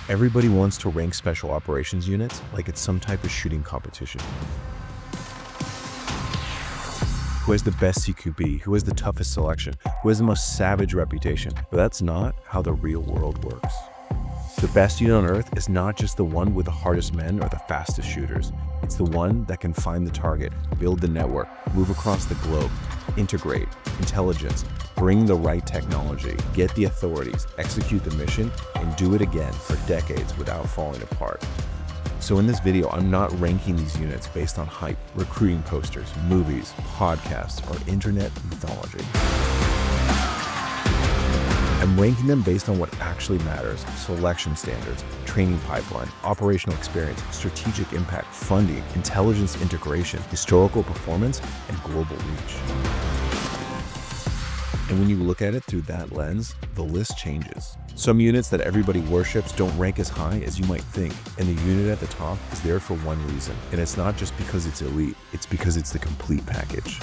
Everybody wants to rank special operations units like it's some type of shooting competition. Who has the best CQB? Who has the toughest selection? Who has the most savage reputation? But that's not how the real world works. The best unit on earth is not just the one with the hardest men or the fastest shooters. It's the one that can find the target, build the network, move across the globe, integrate, intelligence, bring the right technology, get the authorities, execute the mission, and do it again for decades without falling apart. So in this video, I'm not ranking these units based on hype, recruiting posters, movies, podcasts, or internet mythology. I'm ranking them based on what actually matters: selection standards, training pipeline, operational experience, strategic impact, funding, intelligence integration, historical performance, and global reach. And when you look at it through that lens, the list changes. Some units that everybody worships don't rank as high as you might think, and the unit at the top is there for one reason. And it's not just because it's elite, it's because it's the complete package.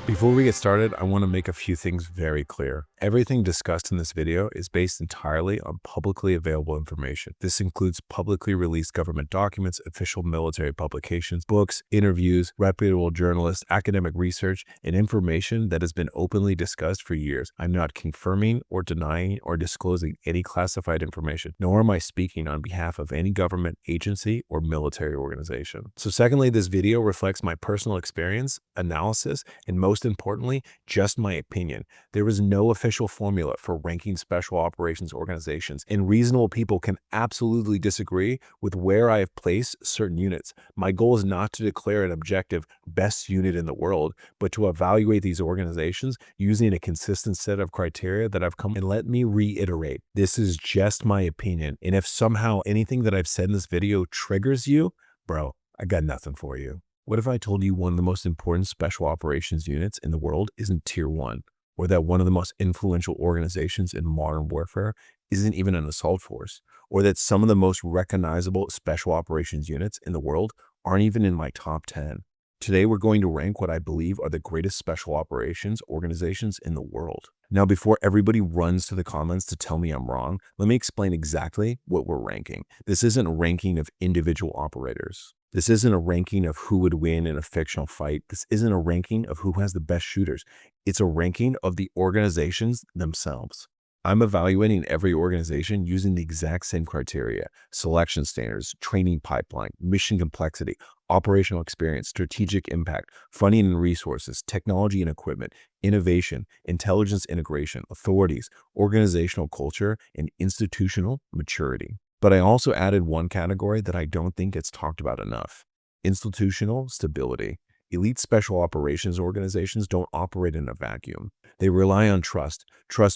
Before we get started, I want to make a few things very clear. Everything discussed in this video is based entirely on publicly available information. This includes publicly released government documents, official military publications, books, interviews, reputable journalists, academic research, and information that has been openly discussed for years. I'm not confirming or denying or disclosing any classified information, nor am I speaking on behalf of any government agency or military organization. So secondly, this video reflects my personal experience, analysis, and most importantly, just my opinion. There is no official formula for ranking special operations organizations, and reasonable people can absolutely disagree with where I have placed certain units. My goal is not to declare an objective best unit in the world, but to evaluate these organizations using a consistent set of criteria that I've come. And let me reiterate, this is just my opinion. And if somehow anything that I've said in this video triggers you, bro, I got nothing for you. What if I told you one of the most important special operations units in the world isn't Tier 1, or that one of the most influential organizations in modern warfare isn't even an assault force, or that some of the most recognizable special operations units in the world aren't even in my top 10? Today, we're going to rank what I believe are the greatest special operations organizations in the world. Now, before everybody runs to the comments to tell me I'm wrong, let me explain exactly what we're ranking. This isn't a ranking of individual operators. This isn't a ranking of who would win in a fictional fight. This isn't a ranking of who has the best shooters. It's a ranking of the organizations themselves. I'm evaluating every organization using the exact same criteria: selection standards, training pipeline, mission complexity, operational experience, strategic impact, funding and resources, technology and equipment, innovation, intelligence integration, authorities, organizational culture, and institutional maturity. But I also added one category that I don't think gets talked about enough: institutional stability. Elite special operations organizations don't operate in a vacuum. They rely on trust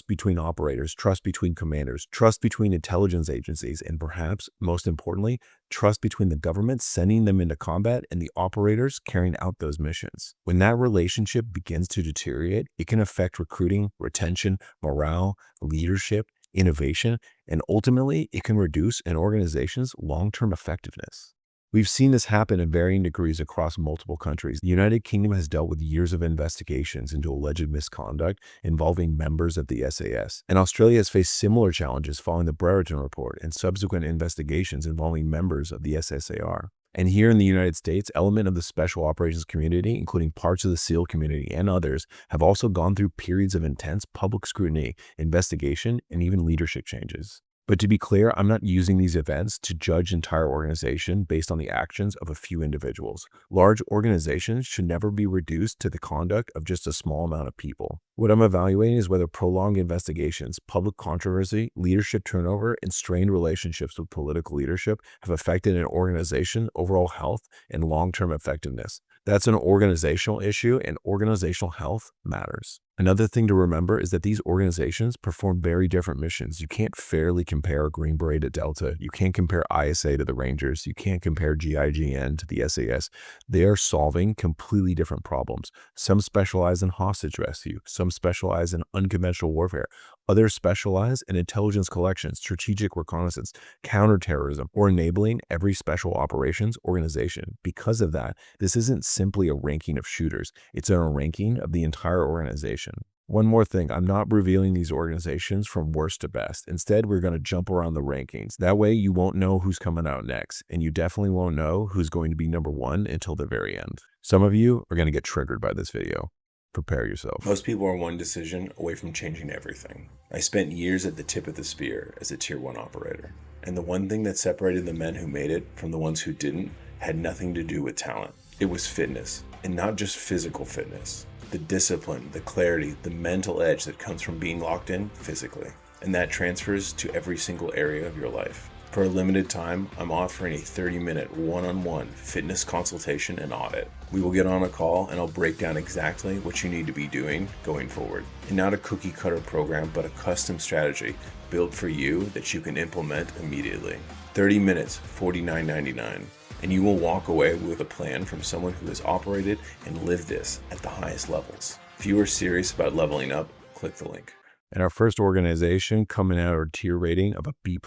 between operators, trust between commanders, trust between intelligence agencies, and perhaps most importantly, trust between the government sending them into combat and the operators carrying out those missions. When that relationship begins to deteriorate, it can affect recruiting, retention, morale, leadership, innovation, and ultimately it can reduce an organization's long-term effectiveness. We've seen this happen in varying degrees across multiple countries. The United Kingdom has dealt with years of investigations into alleged misconduct involving members of the SAS. And Australia has faced similar challenges following the Berets report and subsequent investigations involving members of the SASR. And here in the United States, elements of the special operations community, including parts of the SEAL community and others, have also gone through periods of intense public scrutiny, investigation, and even leadership changes. But to be clear, I'm not using these events to judge entire organization based on the actions of a few individuals. Large organizations should never be reduced to the conduct of just a small amount of people. What I'm evaluating is whether prolonged investigations, public controversy, leadership turnover, and strained relationships with political leadership have affected an organization's overall health and long-term effectiveness. That's an organizational issue, and organizational health matters. Another thing to remember is that these organizations perform very different missions. You can't fairly compare a Green Beret to Delta. You can't compare ISA to the Rangers. You can't compare GIGN to the SAS. They are solving completely different problems. Some specialize in hostage rescue. Some specialize in unconventional warfare. Others specialize in intelligence collection, strategic reconnaissance, counterterrorism, or enabling every special operations organization. Because of that, this isn't simply a ranking of shooters. It's a ranking of the entire organization. One more thing, I'm not revealing these organizations from worst to best. Instead, we're going to jump around the rankings. That way, you won't know who's coming out next, and you definitely won't know who's going to be number one until the very end. Some of you are going to get triggered by this video. Prepare yourself. Most people are one decision away from changing everything. I spent years at the tip of the spear as a Tier 1 operator, and the one thing that separated the men who made it from the ones who didn't had nothing to do with talent. It was fitness, and not just physical fitness. The discipline, the clarity, the mental edge that comes from being locked in physically. And that transfers to every single area of your life. For a limited time, I'm offering a 30-minute one-on-one fitness consultation and audit. We will get on a call and I'll break down exactly what you need to be doing going forward. And not a cookie cutter program, but a custom strategy built for you that you can implement immediately. 30 minutes, $49.99. And you will walk away with a plan from someone who has operated and lived this at the highest levels. If you are serious about leveling up, click the link. And our first organization coming out our tier rating of a B+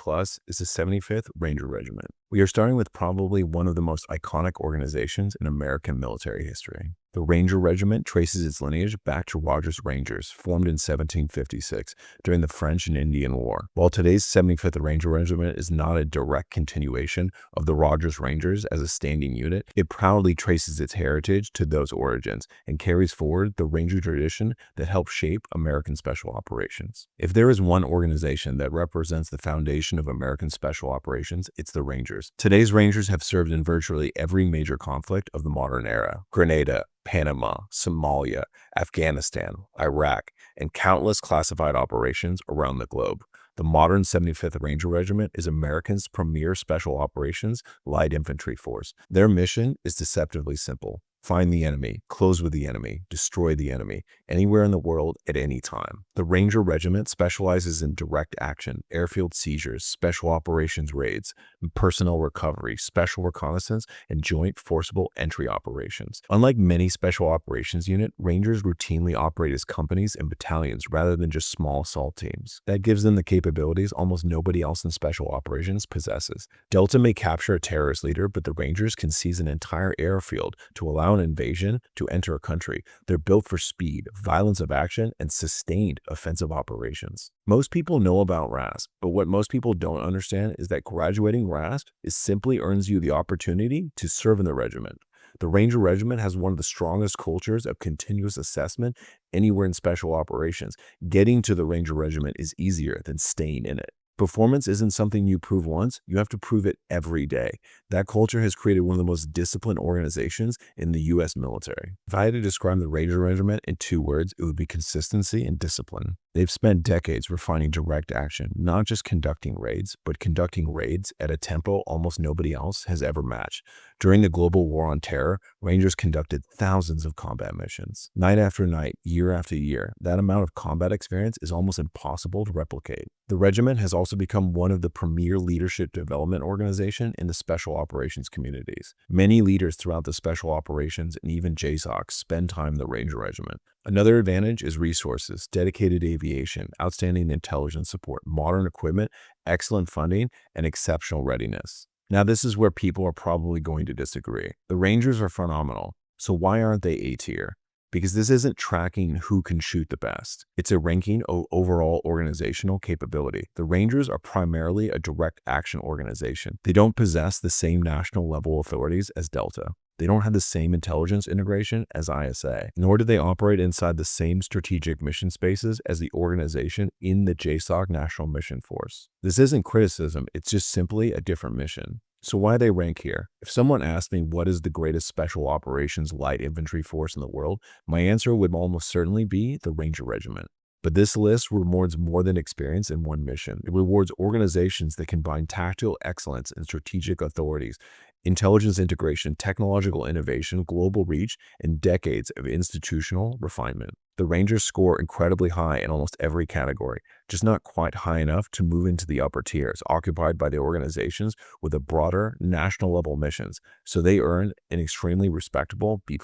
is the 75th Ranger Regiment. We are starting with probably one of the most iconic organizations in American military history. The Ranger Regiment traces its lineage back to Rogers Rangers, formed in 1756 during the French and Indian War. While today's 75th Ranger Regiment is not a direct continuation of the Rogers Rangers as a standing unit, it proudly traces its heritage to those origins and carries forward the Ranger tradition that helped shape American Special Operations. If there is one organization that represents the foundation of American Special Operations, it's the Rangers. Today's Rangers have served in virtually every major conflict of the modern era: Grenada, Panama, Somalia, Afghanistan, Iraq, and countless classified operations around the globe. The modern 75th Ranger Regiment is America's premier special operations light infantry force. Their mission is deceptively simple: find the enemy, close with the enemy, destroy the enemy, anywhere in the world at any time. The Ranger Regiment specializes in direct action, airfield seizures, special operations raids, personnel recovery, special reconnaissance, and joint forcible entry operations. Unlike many special operations units, Rangers routinely operate as companies and battalions rather than just small assault teams. That gives them the capabilities almost nobody else in special operations possesses. Delta may capture a terrorist leader, but the Rangers can seize an entire airfield to allow an invasion to enter a country. They're built for speed, violence of action, and sustained offensive operations. Most people know about RASP, but what most people don't understand is that graduating RASP simply earns you the opportunity to serve in the regiment. The Ranger Regiment has one of the strongest cultures of continuous assessment anywhere in special operations. Getting to the Ranger Regiment is easier than staying in it. Performance isn't something you prove once, you have to prove it every day. That culture has created one of the most disciplined organizations in the U.S. military. If I had to describe the Ranger Regiment in 2 words, it would be consistency and discipline. They've spent decades refining direct action, not just conducting raids, but conducting raids at a tempo almost nobody else has ever matched. During the global war on terror, Rangers conducted thousands of combat missions. Night after night, year after year, that amount of combat experience is almost impossible to replicate. The regiment has also become one of the premier leadership development organizations in the special operations communities. Many leaders throughout the special operations and even JSOC spend time in the Ranger Regiment. Another advantage is resources, dedicated aviation, outstanding intelligence support, modern equipment, excellent funding, and exceptional readiness. Now, this is where people are probably going to disagree. The Rangers are phenomenal, so why aren't they A tier? Because this isn't tracking who can shoot the best. It's a ranking of overall organizational capability. The Rangers are primarily a direct action organization. They don't possess the same national level authorities as Delta. They don't have the same intelligence integration as ISA, nor do they operate inside the same strategic mission spaces as the organization in the JSOC National Mission Force. This isn't criticism, it's just simply a different mission. So why they rank here? If someone asked me what is the greatest special operations light infantry force in the world, my answer would almost certainly be the Ranger Regiment. But this list rewards more than experience in one mission. It rewards organizations that combine tactical excellence and strategic authorities, intelligence integration, technological innovation, global reach, and decades of institutional refinement. The Rangers score incredibly high in almost every category, just not quite high enough to move into the upper tiers, occupied by the organizations with a broader national level missions, so they earn an extremely respectable B+.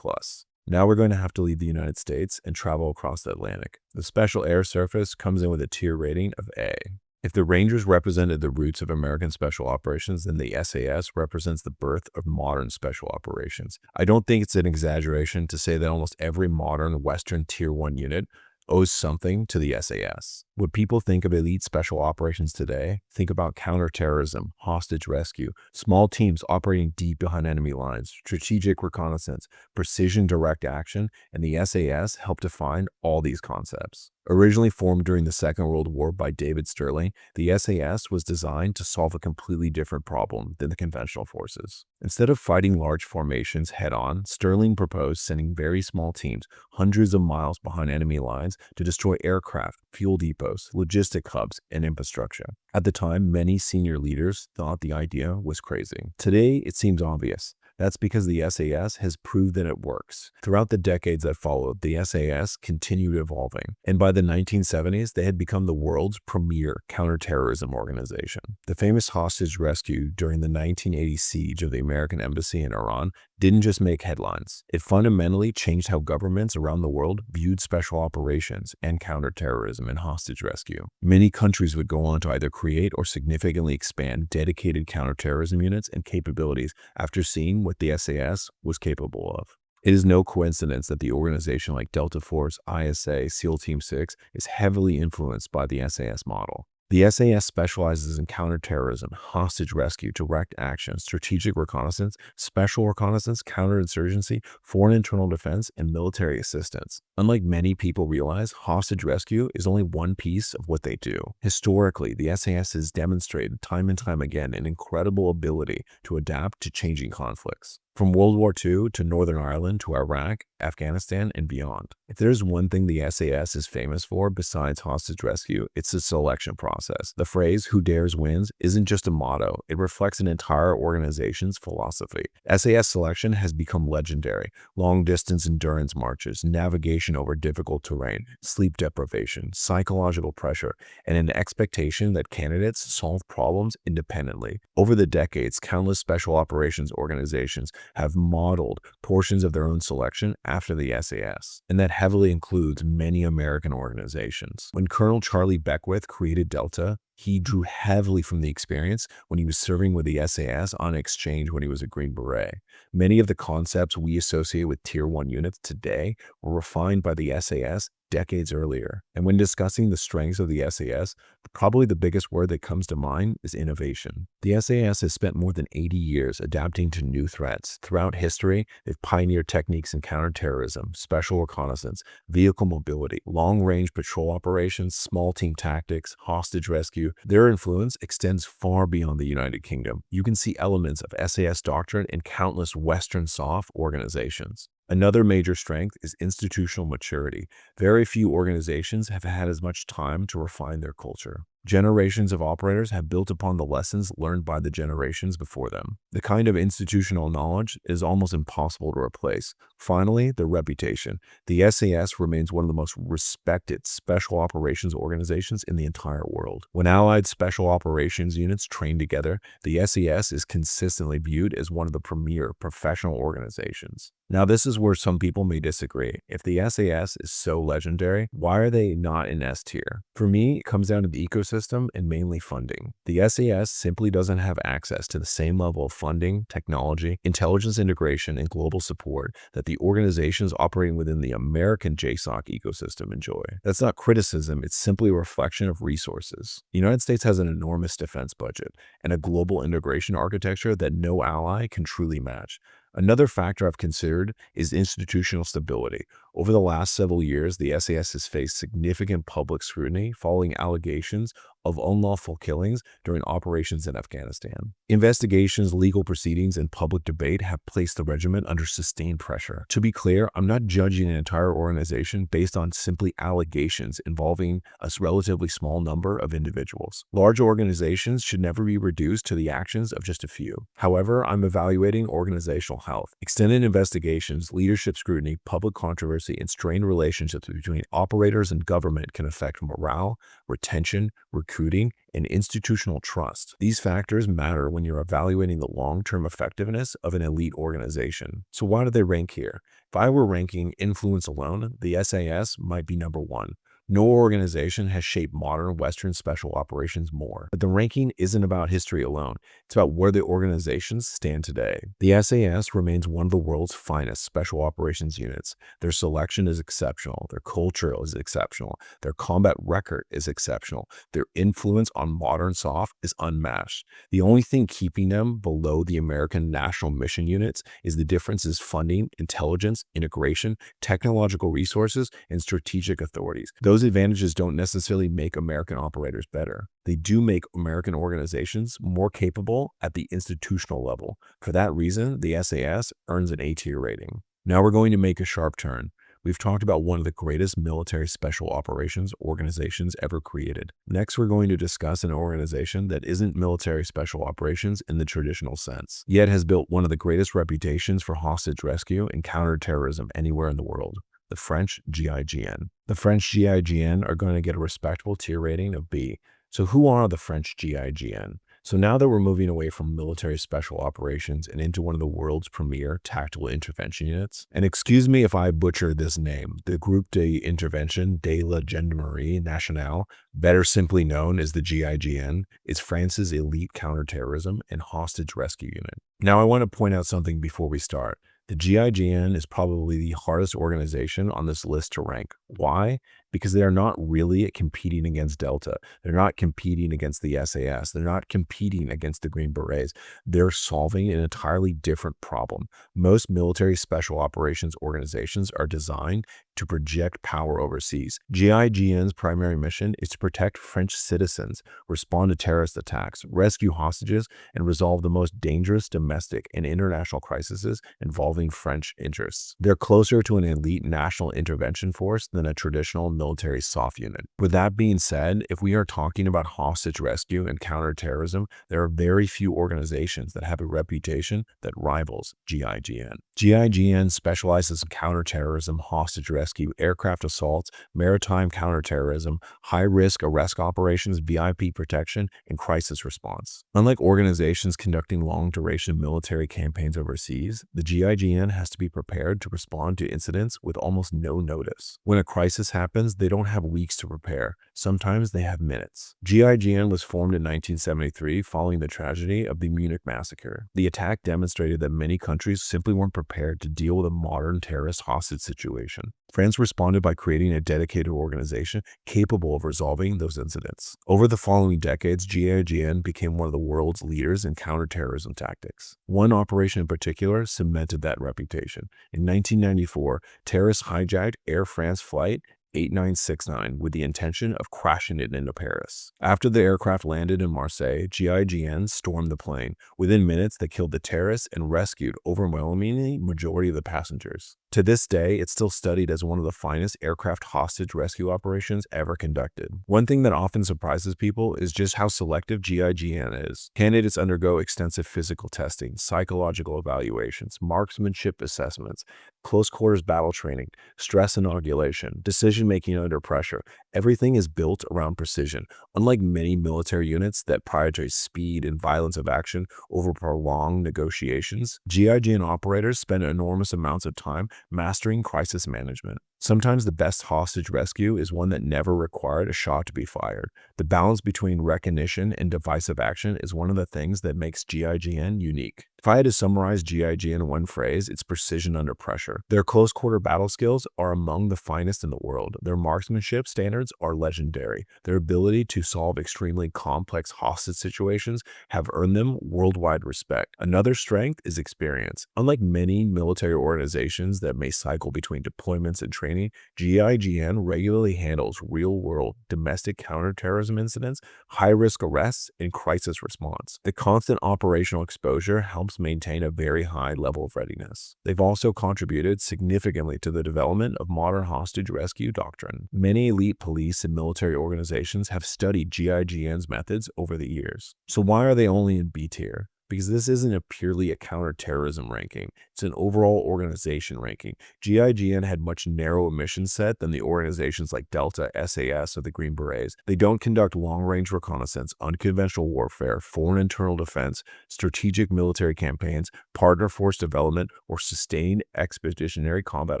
Now we're going to have to leave the United States and travel across the Atlantic. The Special Air Service comes in with a tier rating of A. If the Rangers represented the roots of American special operations, then the SAS represents the birth of modern special operations. I don't think it's an exaggeration to say that almost every modern Western Tier 1 unit owes something to the SAS. When people think of elite special operations today, think about counterterrorism, hostage rescue, small teams operating deep behind enemy lines, strategic reconnaissance, precision direct action, and the SAS helped define all these concepts. Originally formed during the Second World War by David Sterling, the SAS was designed to solve a completely different problem than the conventional forces. Instead of fighting large formations head-on, Sterling proposed sending very small teams hundreds of miles behind enemy lines to destroy aircraft, fuel depots, logistic hubs, and infrastructure. At the time, many senior leaders thought the idea was crazy. Today, it seems obvious. That's because the SAS has proved that it works. Throughout the decades that followed, the SAS continued evolving, and by the 1970s, they had become the world's premier counterterrorism organization. The famous hostage rescue during the 1980 siege of the American embassy in Iran didn't just make headlines. It fundamentally changed how governments around the world viewed special operations and counterterrorism and hostage rescue. Many countries would go on to either create or significantly expand dedicated counterterrorism units and capabilities after seeing what the SAS was capable of. It is no coincidence that the organization like Delta Force, ISA, SEAL Team 6 is heavily influenced by the SAS model. The SAS specializes in counterterrorism, hostage rescue, direct action, strategic reconnaissance, special reconnaissance, counterinsurgency, foreign internal defense, and military assistance. Unlike many people realize, hostage rescue is only one piece of what they do. Historically, the SAS has demonstrated time and time again an incredible ability to adapt to changing conflicts. From World War II to Northern Ireland to Iraq, Afghanistan, and beyond. If there's one thing the SAS is famous for besides hostage rescue, it's the selection process. The phrase, "who dares wins," isn't just a motto. It reflects an entire organization's philosophy. SAS selection has become legendary. Long-distance endurance marches, navigation over difficult terrain, sleep deprivation, psychological pressure, and an expectation that candidates solve problems independently. Over the decades, countless special operations organizations have modeled portions of their own selection after the SAS, and that heavily includes many American organizations. When Colonel Charlie Beckwith created Delta, he drew heavily from the experience when he was serving with the SAS on exchange when he was a Green Beret. Many of the concepts we associate with Tier 1 units today were refined by the SAS decades earlier. And when discussing the strengths of the SAS, probably the biggest word that comes to mind is innovation. The SAS has spent more than 80 years adapting to new threats. Throughout history, they've pioneered techniques in counterterrorism, special reconnaissance, vehicle mobility, long-range patrol operations, small team tactics, hostage rescue. Their influence extends far beyond the United Kingdom. You can see elements of SAS doctrine in countless Western SOF organizations. Another major strength is institutional maturity. Very few organizations have had as much time to refine their culture. Generations of operators have built upon the lessons learned by the generations before them. The kind of institutional knowledge is almost impossible to replace. Finally, the reputation. The SAS remains one of the most respected special operations organizations in the entire world. When allied special operations units train together, the SAS is consistently viewed as one of the premier professional organizations. Now, this is where some people may disagree. If the SAS is so legendary, why are they not in S tier? For me, it comes down to the ecosystem and mainly funding. The SAS simply doesn't have access to the same level of funding, technology, intelligence integration, and global support that the organizations operating within the American JSOC ecosystem enjoy. That's not criticism, it's simply a reflection of resources. The United States has an enormous defense budget and a global integration architecture that no ally can truly match. Another factor I've considered is institutional stability. Over the last several years, the SAS has faced significant public scrutiny following allegations of unlawful killings during operations in Afghanistan. Investigations, legal proceedings, and public debate have placed the regiment under sustained pressure. To be clear, I'm not judging an entire organization based on simply allegations involving a relatively small number of individuals. Large organizations should never be reduced to the actions of just a few. However, I'm evaluating organizational health. Extended investigations, leadership scrutiny, public controversy, and strained relationships between operators and government can affect morale, retention, recruitment, recruiting, and institutional trust. These factors matter when you're evaluating the long-term effectiveness of an elite organization. So why do they rank here? If I were ranking influence alone, the SAS might be number one. No organization has shaped modern Western special operations more. But the ranking isn't about history alone. It's about where the organizations stand today. The SAS remains one of the world's finest special operations units. Their selection is exceptional. Their culture is exceptional. Their combat record is exceptional. Their influence on modern SOF is unmatched. The only thing keeping them below the American national mission units is the differences funding, intelligence, integration, technological resources, and strategic authorities. Those advantages don't necessarily make American operators better. They do make American organizations more capable at the institutional level. For that reason, the SAS earns an A-tier rating. Now we're going to make a sharp turn. We've talked about one of the greatest military special operations organizations ever created. Next, we're going to discuss an organization that isn't military special operations in the traditional sense, yet has built one of the greatest reputations for hostage rescue and counterterrorism anywhere in the world. The French GIGN. The French GIGN are going to get a respectable tier rating of B. So who are the French GIGN? So now that we're moving away from military special operations and into one of the world's premier tactical intervention units, and excuse me if I butcher this name, the Groupe d'Intervention de la Gendarmerie Nationale, better simply known as the GIGN, is France's elite counterterrorism and hostage rescue unit. Now I want to point out something before we start. The GIGN is probably the hardest organization on this list to rank. Why? Because they are not really competing against Delta. They're not competing against the SAS. They're not competing against the Green Berets. They're solving an entirely different problem. Most military special operations organizations are designed to project power overseas. GIGN's primary mission is to protect French citizens, respond to terrorist attacks, rescue hostages, and resolve the most dangerous domestic and international crises involving French interests. They're closer to an elite national intervention force than a traditional military soft unit. With that being said, if we are talking about hostage rescue and counterterrorism, there are very few organizations that have a reputation that rivals GIGN. GIGN specializes in counterterrorism, hostage rescue, aircraft assaults, maritime counterterrorism, high-risk arrest operations, VIP protection, and crisis response. Unlike organizations conducting long-duration military campaigns overseas, the GIGN has to be prepared to respond to incidents with almost no notice. When a crisis happens, they don't have weeks to prepare. Sometimes they have minutes. GIGN was formed in 1973 following the tragedy of the Munich massacre. The attack demonstrated that many countries simply weren't prepared to deal with a modern terrorist hostage situation. France responded by creating a dedicated organization capable of resolving those incidents. Over the following decades, GIGN became one of the world's leaders in counterterrorism tactics. One operation in particular cemented that reputation. In 1994, terrorists hijacked Air France flight 8969 with the intention of crashing it into Paris. After the aircraft landed in Marseille, GIGN stormed the plane. Within minutes, they killed the terrorists and rescued overwhelmingly majority of the passengers. To this day, it's still studied as one of the finest aircraft hostage rescue operations ever conducted. One thing that often surprises people is just how selective GIGN is. Candidates undergo extensive physical testing, psychological evaluations, marksmanship assessments, close quarters battle training, stress inoculation, decision-making under pressure. Everything is built around precision. Unlike many military units that prioritize speed and violence of action over prolonged negotiations, GIGN operators spend enormous amounts of time mastering crisis management. Sometimes the best hostage rescue is one that never required a shot to be fired. The balance between recognition and decisive action is one of the things that makes GIGN unique. If I had to summarize GIGN in one phrase, it's precision under pressure. Their close quarter battle skills are among the finest in the world. Their marksmanship standards are legendary. Their ability to solve extremely complex hostage situations have earned them worldwide respect. Another strength is experience. Unlike many military organizations that may cycle between deployments and training, GIGN regularly handles real-world domestic counterterrorism incidents, high-risk arrests, and crisis response. The constant operational exposure helps maintain a very high level of readiness. They've also contributed significantly to the development of modern hostage rescue doctrine. Many elite police and military organizations have studied GIGN's methods over the years. So why are they only in B tier? because this isn't purely a counterterrorism ranking. It's an overall organization ranking. GIGN had much narrower mission set than the organizations like Delta, SAS, or the Green Berets. They don't conduct long-range reconnaissance, unconventional warfare, foreign internal defense, strategic military campaigns, partner force development, or sustained expeditionary combat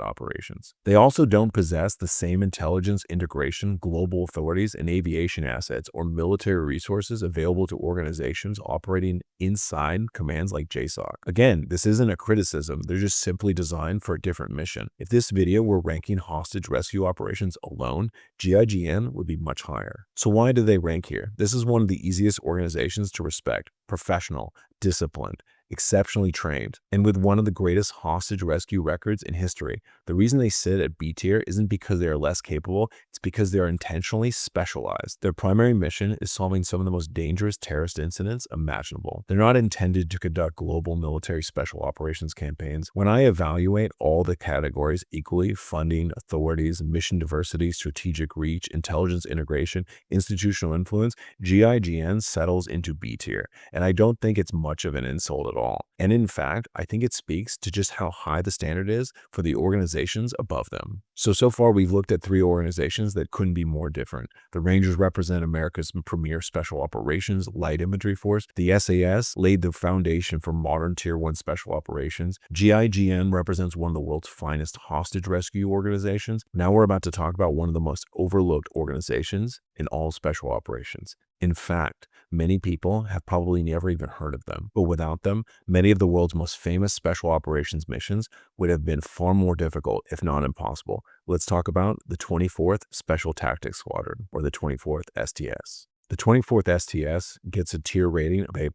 operations. They also don't possess the same intelligence integration, global authorities, and aviation assets or military resources available to organizations operating inside commands like JSOC. Again, this isn't a criticism, they're just simply designed for a different mission. If this video were ranking hostage rescue operations alone, GIGN would be much higher. So why do they rank here? This is one of the easiest organizations to respect: professional, disciplined, exceptionally trained, and with one of the greatest hostage rescue records in history. The reason they sit at B tier isn't because they are less capable, it's because they are intentionally specialized. Their primary mission is solving some of the most dangerous terrorist incidents imaginable. They're not intended to conduct global military special operations campaigns. When I evaluate all the categories equally, funding, authorities, mission diversity, strategic reach, intelligence integration, institutional influence, GIGN settles into B tier, and I don't think it's much of an insult at all. And in fact, I think it speaks to just how high the standard is for the organizations above them. So far we've looked at 3 organizations that couldn't be more different. The Rangers represent America's premier special operations light infantry force. The SAS laid the foundation for modern Tier 1 special operations. GIGN represents one of the world's finest hostage rescue organizations. Now we're about to talk about one of the most overlooked organizations in all special operations. In fact, many people have probably never even heard of them, but without them, many of the world's most famous special operations missions would have been far more difficult, if not impossible. Let's talk about the 24th Special Tactics Squadron, or the 24th STS. The 24th STS gets a tier rating of A+.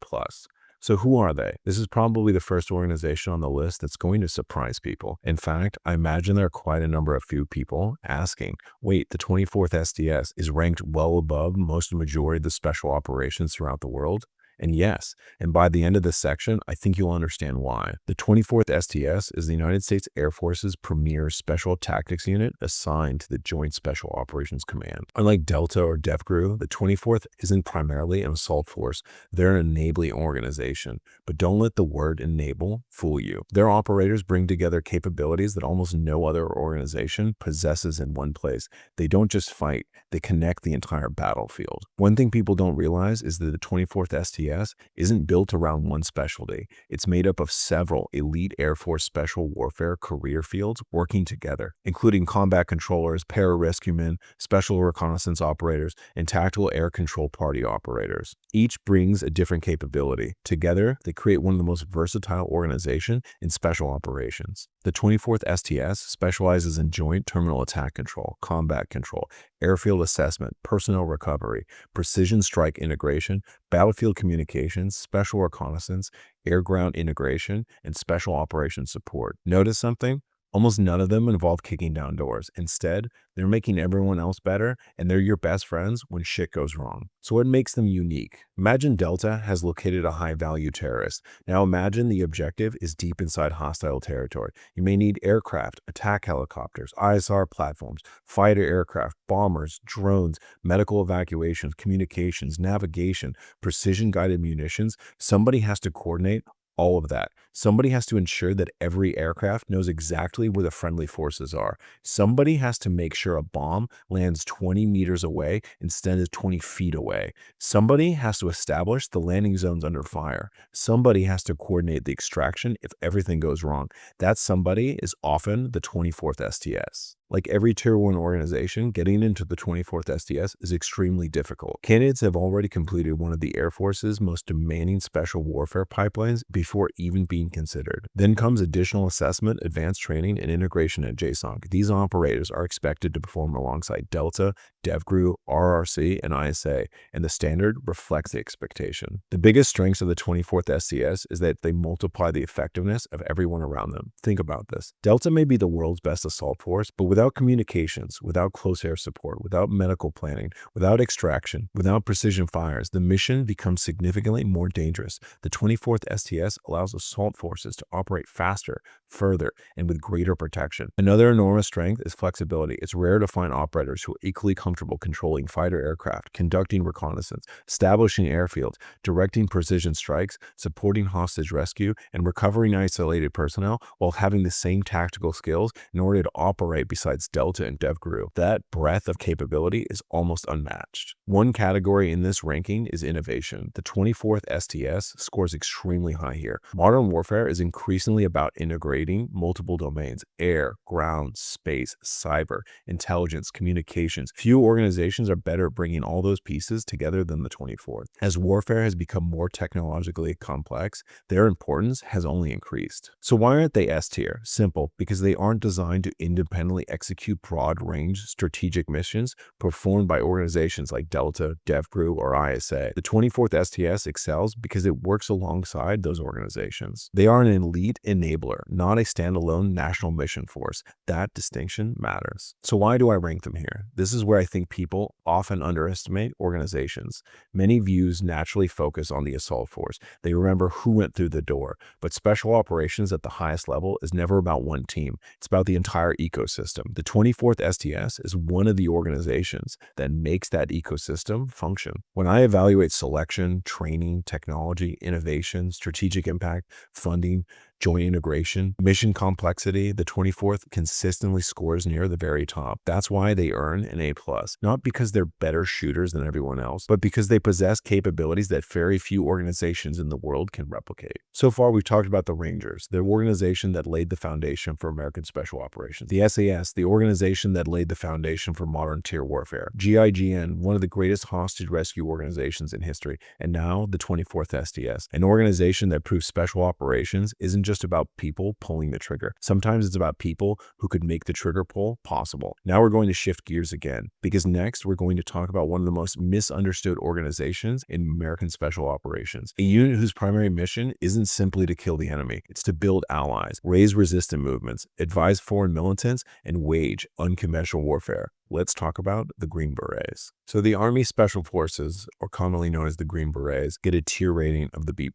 So who are they? This is probably the first organization on the list that's going to surprise people. In fact, I imagine there are quite a number of few people asking, wait, the 24th STS is ranked well above most majority of the special operations throughout the world? And yes, and by the end of this section, I think you'll understand why. The 24th STS is the United States Air Force's premier special tactics unit assigned to the Joint Special Operations Command. Unlike Delta or DEVGRU, the 24th isn't primarily an assault force. They're an enabling organization. But don't let the word enable fool you. Their operators bring together capabilities that almost no other organization possesses in one place. They don't just fight, they connect the entire battlefield. One thing people don't realize is that the 24th STS isn't built around one specialty. It's made up of several elite Air Force special warfare career fields working together, including combat controllers, pararescuemen, special reconnaissance operators, and tactical air control party operators. Each brings a different capability. Together, they create one of the most versatile organizations in special operations. The 24th STS specializes in joint terminal attack control, combat control, airfield assessment, personnel recovery, precision strike integration, battlefield communications, special reconnaissance, air-ground integration, and special operations support. Notice something? Almost none of them involve kicking down doors. Instead, they're making everyone else better, and they're your best friends when shit goes wrong. So what makes them unique? Imagine Delta has located a high-value terrorist. Now imagine the objective is deep inside hostile territory. You may need aircraft, attack helicopters, ISR platforms, fighter aircraft, bombers, drones, medical evacuations, communications, navigation, precision-guided munitions. Somebody has to coordinate all of that. Somebody has to ensure that every aircraft knows exactly where the friendly forces are. Somebody has to make sure a bomb lands 20 meters away instead of 20 feet away. Somebody has to establish the landing zones under fire. Somebody has to coordinate the extraction if everything goes wrong. That somebody is often the 24th STS. Like every Tier 1 organization, getting into the 24th STS is extremely difficult. Candidates have already completed one of the Air Force's most demanding special warfare pipelines before even being considered. Then comes additional assessment, advanced training, and integration at JSOC. These operators are expected to perform alongside Delta, DEVGRU, RRC, and ISA, and the standard reflects the expectation. The biggest strengths of the 24th STS is that they multiply the effectiveness of everyone around them. Think about this. Delta may be the world's best assault force, but without Without communications, without close air support, without medical planning, without extraction, without precision fires, the mission becomes significantly more dangerous. The 24th STS allows assault forces to operate faster, further, and with greater protection. Another enormous strength is flexibility. It's rare to find operators who are equally comfortable controlling fighter aircraft, conducting reconnaissance, establishing airfields, directing precision strikes, supporting hostage rescue, and recovering isolated personnel while having the same tactical skills in order to operate besides Delta and DEVGRU. That breadth of capability is almost unmatched. One category in this ranking is innovation. The 24th STS scores extremely high here. Modern warfare is increasingly about integrating multiple domains: air, ground, space, cyber, intelligence, communications. Few organizations are better at bringing all those pieces together than the 24th. As warfare has become more technologically complex, their importance has only increased. So why aren't they S tier? Simple, because they aren't designed to independently execute broad-range strategic missions performed by organizations like Delta, DEVGRU, or ISA. The 24th STS excels because it works alongside those organizations. They are an elite enabler, not a standalone national mission force. That distinction matters. So why do I rank them here? This is where I think people often underestimate organizations. Many views naturally focus on the assault force. They remember who went through the door, but special operations at the highest level is never about one team. It's about the entire ecosystem. The 24th STS is one of the organizations that makes that ecosystem function. When I evaluate selection, training, technology, innovation, strategic impact, funding, joint integration, mission complexity, the 24th consistently scores near the very top. That's why they earn an A+. Not because they're better shooters than everyone else, but because they possess capabilities that very few organizations in the world can replicate. So far, we've talked about the Rangers, the organization that laid the foundation for American Special Operations. The SAS, the organization that laid the foundation for modern tier warfare. GIGN, one of the greatest hostage rescue organizations in history. And now the 24th STS, an organization that proves special operations isn't just about people pulling the trigger. Sometimes it's about people who could make the trigger pull possible. Now we're going to shift gears again, because next we're going to talk about one of the most misunderstood organizations in American Special Operations. A unit whose primary mission isn't simply to kill the enemy. It's to build allies, raise resistant movements, advise foreign militants, and wage unconventional warfare. Let's talk about the Green Berets. So the Army Special Forces, or commonly known as the Green Berets, get a tier rating of the B+.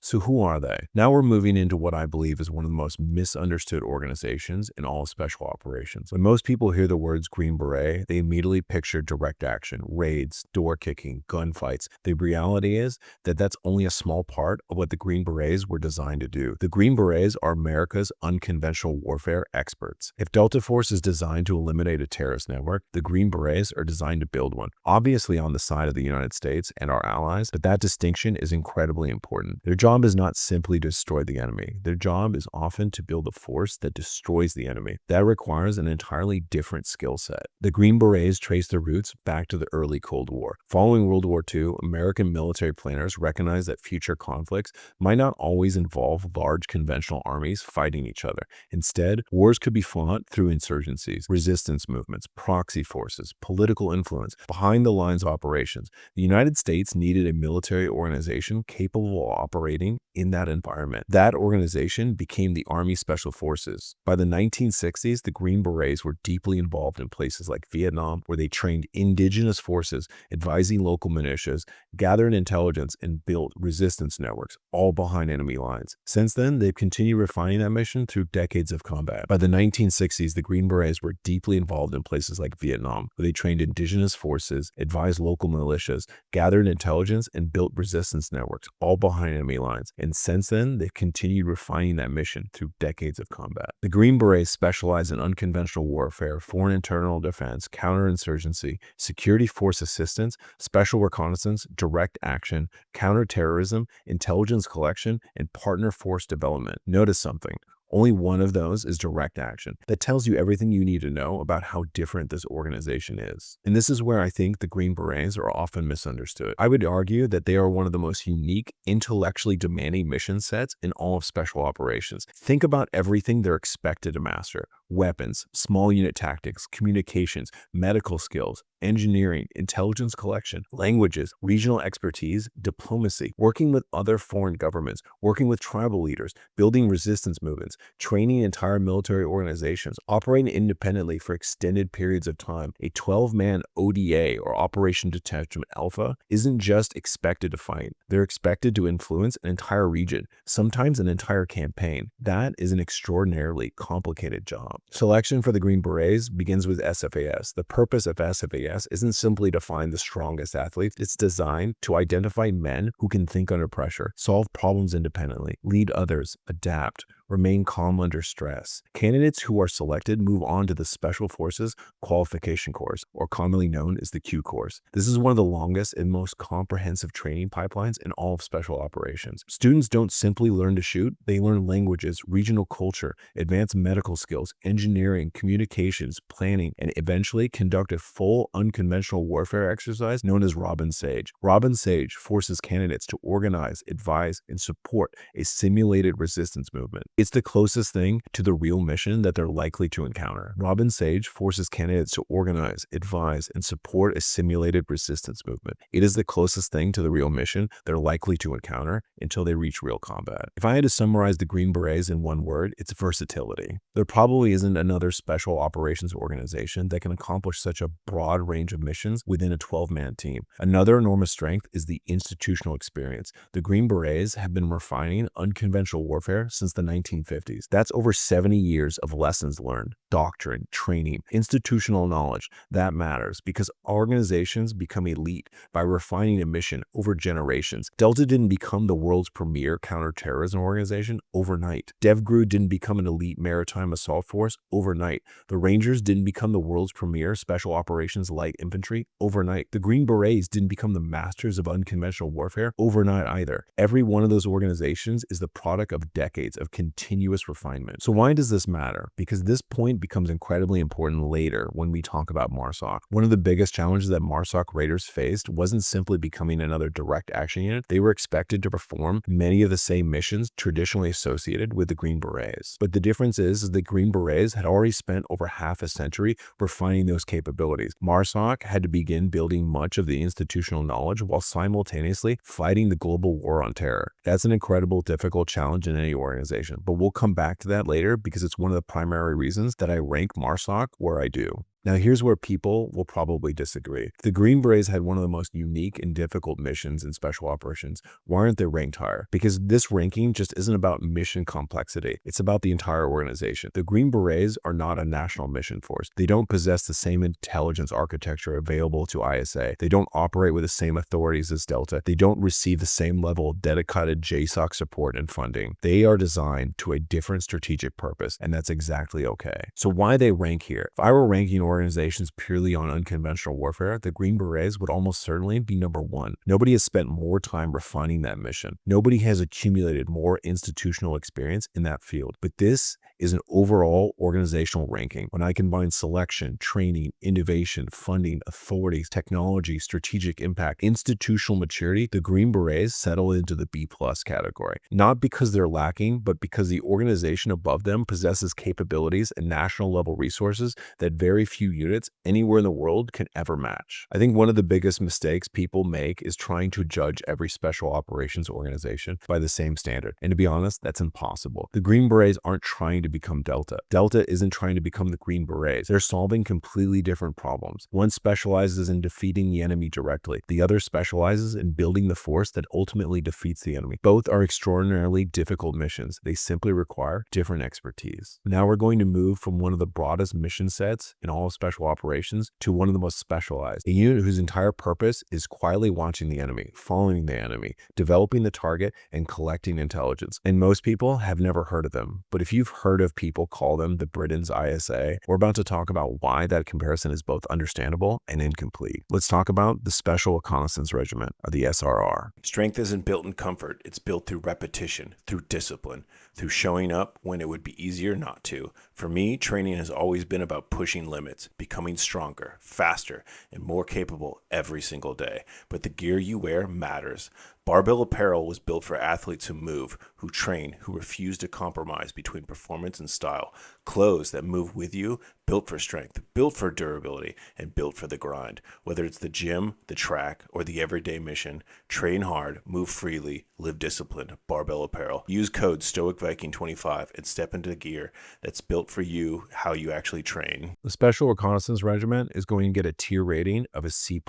So who are they? Now we're moving into what I believe is one of the most misunderstood organizations in all of special operations. When most people hear the words Green Beret, they immediately picture direct action, raids, door kicking, gunfights. The reality is that that's only a small part of what the Green Berets were designed to do. The Green Berets are America's unconventional warfare experts. If Delta Force is designed to eliminate a terrorist network, the Green Berets are designed to build one. Obviously on the side of the United States and our allies, but that distinction is incredibly important. Their job is not simply to destroy the enemy. Their job is often to build a force that destroys the enemy. That requires an entirely different skill set. The Green Berets trace their roots back to the early Cold War. Following World War II, American military planners recognized that future conflicts might not always involve large conventional armies fighting each other. Instead, wars could be fought through insurgencies, resistance movements, proxy forces, political influence, behind-the-lines operations. The United States needed a military organization capable of operating in that environment. That organization became the Army Special Forces. By the 1960s, the Green Berets were deeply involved in places like Vietnam, where they trained indigenous forces, advising local militias, gathered intelligence, and built resistance networks, all behind enemy lines. Since then, they've continued refining that mission through decades of combat. By the 1960s, the Green Berets were deeply involved in places like Vietnam, where they trained indigenous forces, advised local militias, gathered intelligence, and built resistance networks, all behind enemy lines. And since then, they've continued refining that mission through decades of combat. The Green Berets specialize in unconventional warfare, foreign internal defense, counterinsurgency, security force assistance, special reconnaissance, direct action, counterterrorism, intelligence collection, and partner force development. Notice something. Only one of those is direct action. That tells you everything you need to know about how different this organization is. And this is where I think the Green Berets are often misunderstood. I would argue that they are one of the most unique, intellectually demanding mission sets in all of special operations. Think about everything they're expected to master: weapons, small unit tactics, communications, medical skills, engineering, intelligence collection, languages, regional expertise, diplomacy, working with other foreign governments, working with tribal leaders, building resistance movements, training entire military organizations, operating independently for extended periods of time. A 12-man ODA, or Operation Detachment Alpha, isn't just expected to fight. They're expected to influence an entire region, sometimes an entire campaign. That is an extraordinarily complicated job. Selection for the Green Berets begins with SFAS. The purpose of SFAS isn't simply to find the strongest athletes. It's designed to identify men who can think under pressure, solve problems independently, lead others, adapt, remain calm under stress. Candidates who are selected move on to the Special Forces Qualification Course, or commonly known as the Q Course. This is one of the longest and most comprehensive training pipelines in all of special operations. Students don't simply learn to shoot, they learn languages, regional culture, advanced medical skills, engineering, communications, planning, and eventually conduct a full unconventional warfare exercise known as Robin Sage. Robin Sage forces candidates to organize, advise, and support a simulated resistance movement. It's the closest thing to the real mission that they're likely to encounter. Robin Sage forces candidates to organize, advise, and support a simulated resistance movement. It is the closest thing to the real mission they're likely to encounter until they reach real combat. If I had to summarize the Green Berets in one word, it's versatility. There probably isn't another special operations organization that can accomplish such a broad range of missions within a 12-man team. Another enormous strength is the institutional experience. The Green Berets have been refining unconventional warfare since the 1950s. That's over 70 years of lessons learned, doctrine, training, institutional knowledge. That matters because organizations become elite by refining a mission over generations. Delta didn't become the world's premier counterterrorism organization overnight. DEVGRU didn't become an elite maritime assault force overnight. The Rangers didn't become the world's premier special operations light infantry overnight. The Green Berets didn't become the masters of unconventional warfare overnight either. Every one of those organizations is the product of decades of continuous refinement. So why does this matter? Because this point becomes incredibly important later when we talk about MARSOC. One of the biggest challenges that MARSOC Raiders faced wasn't simply becoming another direct action unit. They were expected to perform many of the same missions traditionally associated with the Green Berets. But the difference is the Green Berets had already spent over half a century refining those capabilities. MARSOC had to begin building much of the institutional knowledge while simultaneously fighting the global war on terror. That's an incredible, difficult challenge in any organization, but we'll come back to that later because it's one of the primary reasons that I rank MARSOC where I do. Now, here's where people will probably disagree. The Green Berets had one of the most unique and difficult missions in special operations. Why aren't they ranked higher? Because this ranking just isn't about mission complexity. It's about the entire organization. The Green Berets are not a national mission force. They don't possess the same intelligence architecture available to ISA. They don't operate with the same authorities as Delta. They don't receive the same level of dedicated JSOC support and funding. They are designed to a different strategic purpose, and that's exactly okay. So why they rank here? If I were ranking organizations purely on unconventional warfare, the Green Berets would almost certainly be number one. Nobody has spent more time refining that mission. Nobody has accumulated more institutional experience in that field. But this is an overall organizational ranking. When I combine selection, training, innovation, funding, authorities, technology, strategic impact, institutional maturity, the Green Berets settle into the B+ category. Not because they're lacking, but because the organization above them possesses capabilities and national level resources that very few units anywhere in the world can ever match. I think one of the biggest mistakes people make is trying to judge every special operations organization by the same standard. And to be honest, that's impossible. The Green Berets aren't trying to become Delta. Delta isn't trying to become the Green Berets. They're solving completely different problems. One specializes in defeating the enemy directly. The other specializes in building the force that ultimately defeats the enemy. Both are extraordinarily difficult missions. They simply require different expertise. Now we're going to move from one of the broadest mission sets in all of special operations to one of the most specialized. A unit whose entire purpose is quietly watching the enemy, following the enemy, developing the target, and collecting intelligence. And most people have never heard of them. But if you've heard of people call them the Britain's ISA, we're about to talk about why that comparison is both understandable and incomplete. Let's talk about the Special Reconnaissance Regiment, or the SRR. Strength isn't built in comfort. It's built through repetition, through discipline, through showing up when it would be easier not to. For me, training has always been about pushing limits, becoming stronger, faster, and more capable every single day. But the gear you wear matters. Barbell Apparel was built for athletes who move, who train, who refuse to compromise between performance and style. Clothes that move with you, built for strength, built for durability, and built for the grind. Whether it's the gym, the track, or the everyday mission, train hard, move freely, live disciplined. Barbell Apparel. Use code Stoic Viking 25 and step into gear that's built for you, how you actually train. The Special Reconnaissance Regiment is going to get a tier rating of a C+.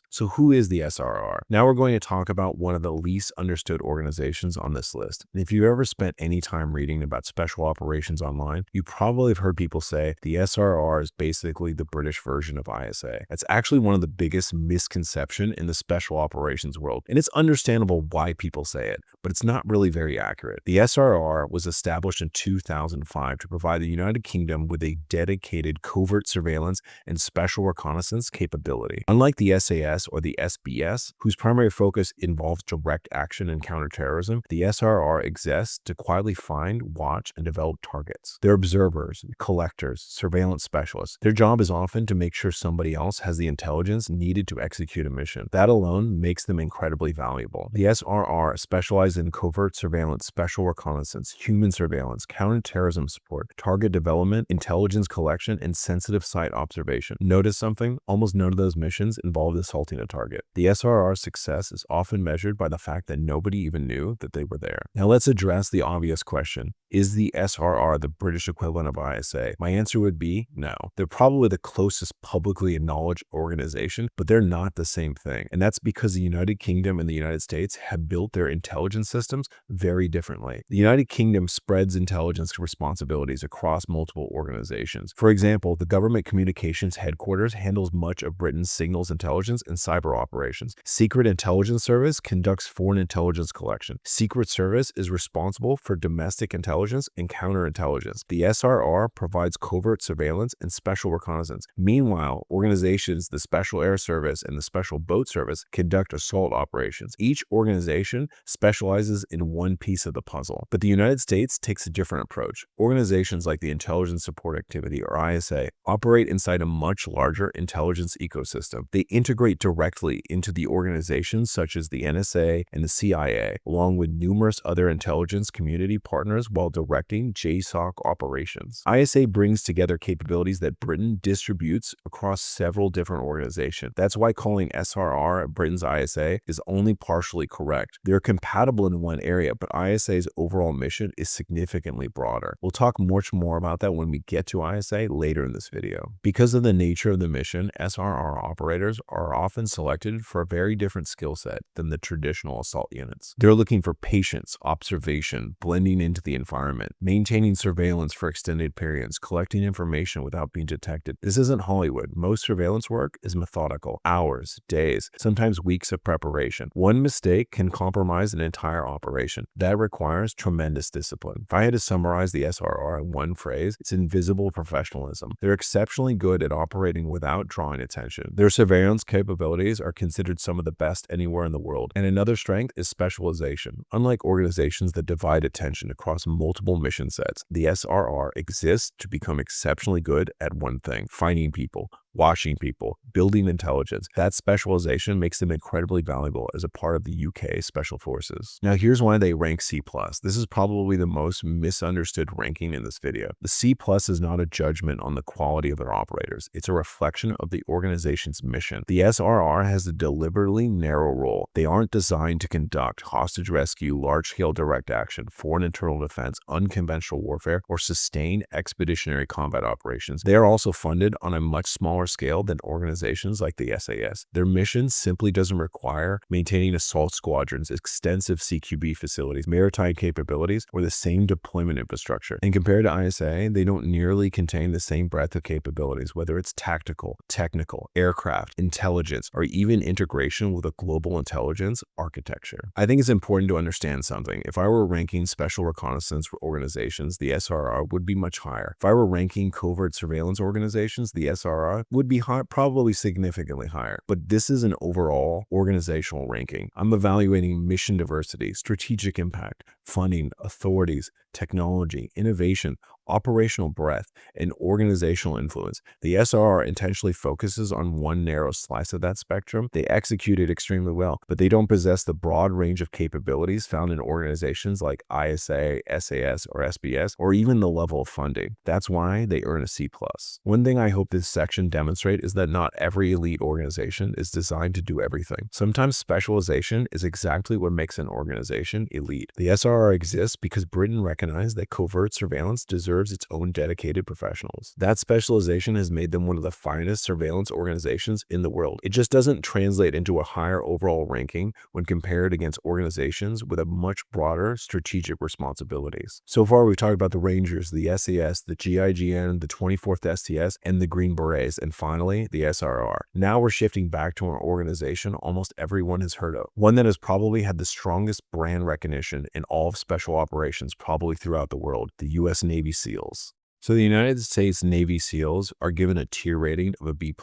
So who is the SRR? Now we're going to talk about one of the least understood organizations on this list. And if you've ever spent any time reading about special operations online, you probably have heard people say the SRR is basically the British version of ISA. That's actually one of the biggest misconceptions in the special operations world. And it's understandable why people say it, but it's not really very accurate. The SRR was established in 2005 to provide the United Kingdom with a dedicated covert surveillance and special reconnaissance capability. Unlike the SAS or the SBS, whose primary focus involves direct action and counterterrorism, the SRR exists to quietly find, watch, and develop targets. They're observers, collectors, surveillance specialists. Their job is often to make sure somebody else has the intelligence needed to execute a mission. That alone makes them incredibly valuable. The SRR specializes in covert surveillance, special reconnaissance, human surveillance, counterterrorism support, target development, intelligence collection, and sensitive site observation. Notice something? Almost none of those missions involved assaulting a target. The SRR's success is often measured by the fact that nobody even knew that they were there. Now let's address the obvious question. Is the SRR the British equivalent of ISA? My answer would be no. They're probably the closest publicly acknowledged organization, but they're not the same thing. And that's because the United Kingdom and the United States have built their intelligence systems very differently. The United Kingdom spreads intelligence responsibilities across multiple organizations. For example, the Government Communications Headquarters handles much of Britain's signals intelligence and cyber operations. Secret Intelligence Service conducts foreign intelligence collection. Secret Service is responsible for domestic intelligence and counterintelligence. The SRR provides covert surveillance and special reconnaissance. Meanwhile, organizations, the Special Air Service and the Special Boat Service, conduct assault operations. Each organization specializes in one piece of the puzzle, but the United States takes a different approach. Organizations like the Intelligence Support Activity, or ISA, operate inside a much larger intelligence ecosystem. They integrate directly into the organizations such as the NSA and the CIA, along with numerous other intelligence community partners while directing JSOC operations. ISA brings together capabilities that Britain distributes across several different organizations. That's why calling SRR Britain's ISA is only partially correct. They're compatible in one area, but ISA's overall mission is significantly broader. We'll talk much more about that when we get to ISA later in this video. Because of the nature of the mission, SRR operators are often selected for a very different skill set than the traditional assault units. They're looking for patience, observation, blending into the environment, maintaining surveillance for extended periods, collecting information without being detected. This isn't Hollywood. Most surveillance work is methodical. Hours, days, sometimes weeks of preparation. One mistake can compromise an entire operation. That requires tremendous discipline. If I had to summarize the SRR in one phrase, it's invisible professionalism. They're exceptionally good at operating without drawing attention. Their surveillance capabilities are considered some of the best anywhere in the world. And another strength is specialization. Unlike organizations that divide attention across multiple mission sets, the SRR exists to become exceptionally good at one thing: finding people, watching people, building intelligence. That specialization makes them incredibly valuable as a part of the UK Special Forces. Now here's why they rank C+. This is probably the most misunderstood ranking in this video. The C+ is not a judgment on the quality of their operators. It's a reflection of the organization's mission. The SRR has a deliberately narrow role. They aren't designed to conduct hostage rescue, large-scale direct action, foreign internal defense, unconventional warfare, or sustain expeditionary combat operations. They are also funded on a much smaller scale than organizations like the SAS. Their mission simply doesn't require maintaining assault squadrons, extensive CQB facilities, maritime capabilities, or the same deployment infrastructure. And compared to ISA, they don't nearly contain the same breadth of capabilities, whether it's tactical, technical, aircraft, intelligence, or even integration with a global intelligence architecture. I think it's important to understand something. If I were ranking special reconnaissance organizations, the SRR would be much higher. If I were ranking covert surveillance organizations, the SRR would be high, probably significantly higher. But this is an overall organizational ranking. I'm evaluating mission diversity, strategic impact, funding, authorities, technology, innovation, operational breadth, and organizational influence. The SRR intentionally focuses on one narrow slice of that spectrum. They execute it extremely well, but they don't possess the broad range of capabilities found in organizations like ISA, SAS, or SBS, or even the level of funding. That's why they earn a C+. One thing I hope this section demonstrates is that not every elite organization is designed to do everything. Sometimes specialization is exactly what makes an organization elite. The SRR exists because Britain recognized that covert surveillance deserves its own dedicated professionals. That specialization has made them one of the finest surveillance organizations in the world. It just doesn't translate into a higher overall ranking when compared against organizations with a much broader strategic responsibilities. So far, we've talked about the Rangers, the SAS, the GIGN, the 24th STS, and the Green Berets, and finally, the SRR. Now we're shifting back to an organization almost everyone has heard of, one that has probably had the strongest brand recognition in all of special operations probably throughout the world, the U.S. Navy SEALs. So the United States Navy SEALs are given a tier rating of a B+.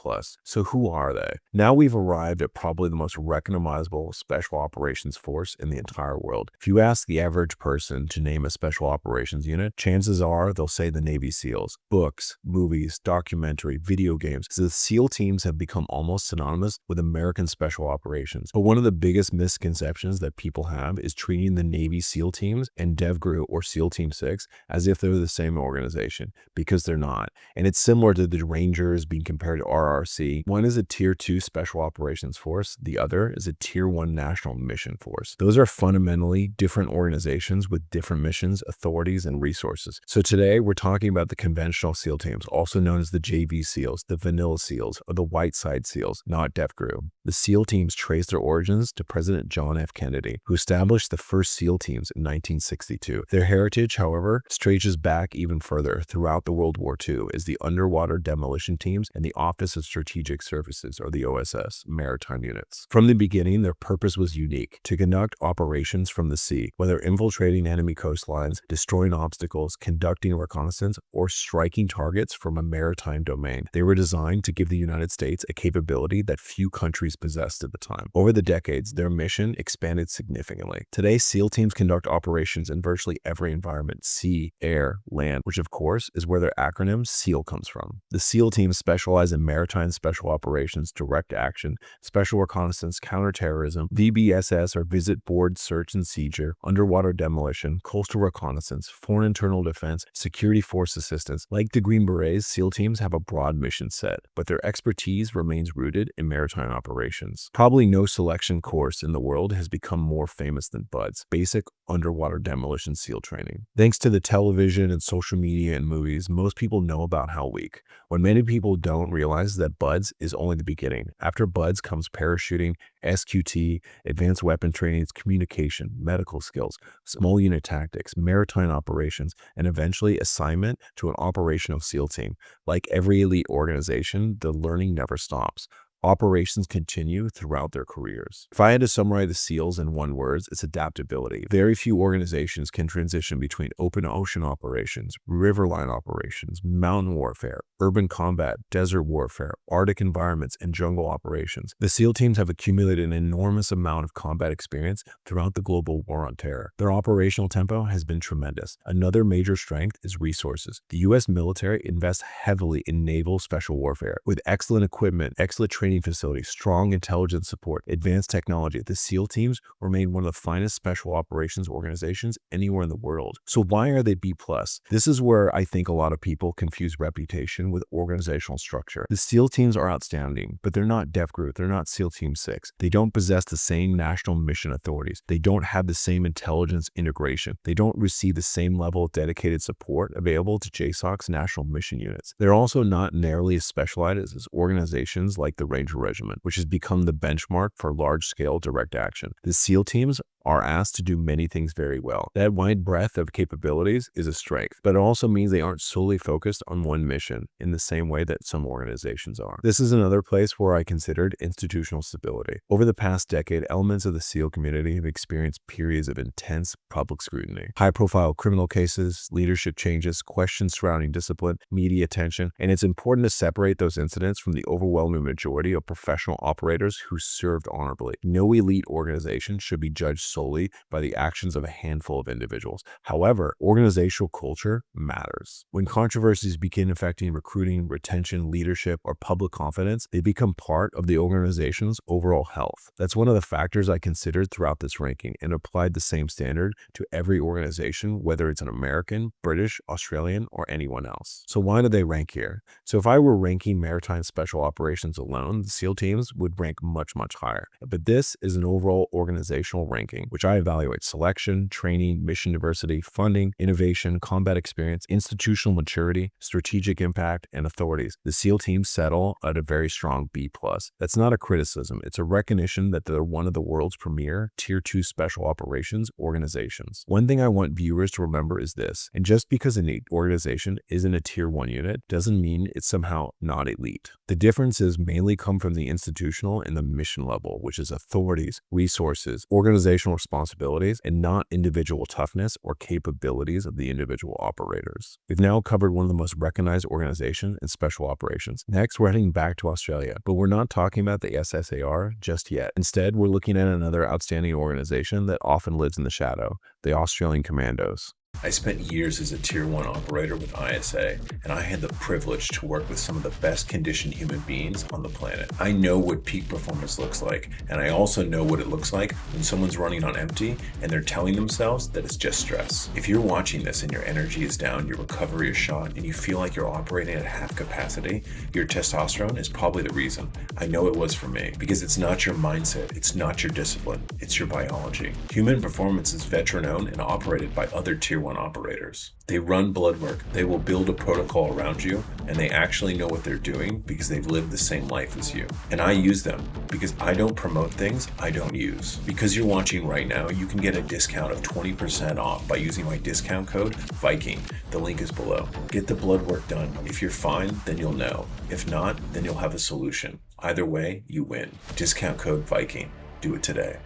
So who are they? Now we've arrived at probably the most recognizable special operations force in the entire world. If you ask the average person to name a special operations unit, chances are they'll say the Navy SEALs. Books, movies, documentary, video games. So the SEAL teams have become almost synonymous with American special operations. But one of the biggest misconceptions that people have is treating the Navy SEAL teams and DEVGRU or SEAL Team 6 as if they're the same organization. Because they're not. And it's similar to the Rangers being compared to RRC. One is a tier 2 special operations force. The other is a tier 1 national mission force. Those are fundamentally different organizations with different missions, authorities, and resources. So today we're talking about the conventional SEAL teams, also known as the JV SEALs, the Vanilla SEALs, or the Whiteside SEALs, not DEVGRU. The SEAL teams trace their origins to President John F. Kennedy, who established the first SEAL teams in 1962. Their heritage, however, stretches back even further throughout the World War II as the Underwater Demolition Teams and the Office of Strategic Services, or the OSS, maritime units. From the beginning, their purpose was unique: to conduct operations from the sea, whether infiltrating enemy coastlines, destroying obstacles, conducting reconnaissance, or striking targets from a maritime domain. They were designed to give the United States a capability that few countries possessed at the time. Over the decades, their mission expanded significantly. Today, SEAL teams conduct operations in virtually every environment: sea, air, land, which of course is where their acronym SEAL comes from. The SEAL teams specialize in maritime special operations, direct action, special reconnaissance, counterterrorism, VBSS or visit, board, search and seizure, underwater demolition, coastal reconnaissance, foreign internal defense, security force assistance. Like the Green Berets, SEAL teams have a broad mission set, but their expertise remains rooted in maritime operations. Probably no selection course in the world has become more famous than BUDS, Basic Underwater Demolition SEAL Training. Thanks to the television and social media and movies, most people know about Hell Week. What many people don't realize is that BUDS is only the beginning. After BUDS comes parachuting, SQT, advanced weapon trainings, communication, medical skills, small unit tactics, maritime operations, and eventually assignment to an operational SEAL team. Like every elite organization, the learning never stops. Operations continue throughout their careers. If I had to summarize the SEALs in one word, it's adaptability. Very few organizations can transition between open ocean operations, riverline operations, mountain warfare, urban combat, desert warfare, Arctic environments, and jungle operations. The SEAL teams have accumulated an enormous amount of combat experience throughout the global war on terror. Their operational tempo has been tremendous. Another major strength is resources. The U.S. military invests heavily in naval special warfare. With excellent equipment, excellent training facilities, strong intelligence support, advanced technology, the SEAL teams remain one of the finest special operations organizations anywhere in the world. So why are they B+? This is where I think a lot of people confuse reputation with organizational structure. The SEAL teams are outstanding, but they're not DEVGRU, they're not SEAL Team 6. They don't possess the same national mission authorities. They don't have the same intelligence integration. They don't receive the same level of dedicated support available to JSOC's national mission units. They're also not nearly as specialized as organizations like the Ranger Regiment, which has become the benchmark for large-scale direct action. The SEAL teams are asked to do many things very well. That wide breadth of capabilities is a strength, but it also means they aren't solely focused on one mission in the same way that some organizations are. This is another place where I considered institutional stability. Over the past decade, elements of the SEAL community have experienced periods of intense public scrutiny. High-profile criminal cases, leadership changes, questions surrounding discipline, media attention, and it's important to separate those incidents from the overwhelming majority of professional operators who served honorably. No elite organization should be judged solely by the actions of a handful of individuals. However, organizational culture matters. When controversies begin affecting recruiting, retention, leadership, or public confidence, they become part of the organization's overall health. That's one of the factors I considered throughout this ranking and applied the same standard to every organization, whether it's an American, British, Australian, or anyone else. So why do they rank here? So if I were ranking maritime special operations alone, the SEAL teams would rank much, much higher. But this is an overall organizational ranking, which I evaluate selection, training, mission diversity, funding, innovation, combat experience, institutional maturity, strategic impact, and authorities. The SEAL teams settle at a very strong B+. That's not a criticism. It's a recognition that they're one of the world's premier Tier 2 special operations organizations. One thing I want viewers to remember is this, and just because an organization isn't a Tier 1 unit doesn't mean it's somehow not elite. The differences mainly come from the institutional and the mission level, which is authorities, resources, organizational responsibilities, and not individual toughness or capabilities of the individual operators. We've now covered one of the most recognized organizations in special operations. Next, we're heading back to Australia, but we're not talking about the SASR just yet. Instead, we're looking at another outstanding organization that often lives in the shadow, the Australian Commandos. I spent years as a Tier 1 operator with ISA, and I had the privilege to work with some of the best conditioned human beings on the planet. I know what peak performance looks like, and I also know what it looks like when someone's running on empty and they're telling themselves that it's just stress. If you're watching this and your energy is down, your recovery is shot, and you feel like you're operating at half capacity, your testosterone is probably the reason. I know it was for me, because it's not your mindset, it's not your discipline, it's your biology. Human performance is veteran-owned and operated by other Tier 1 operators. They run blood work, they will build a protocol around you, and they actually know what they're doing because they've lived the same life as you. And I use them because I don't promote things I don't use. Because you're watching right now, you can get a discount of 20% off by using my discount code Viking. The link is below. Get the blood work done. If you're fine, then you'll know. If not, then you'll have a solution. Either way, you win. Discount code Viking. Do it today.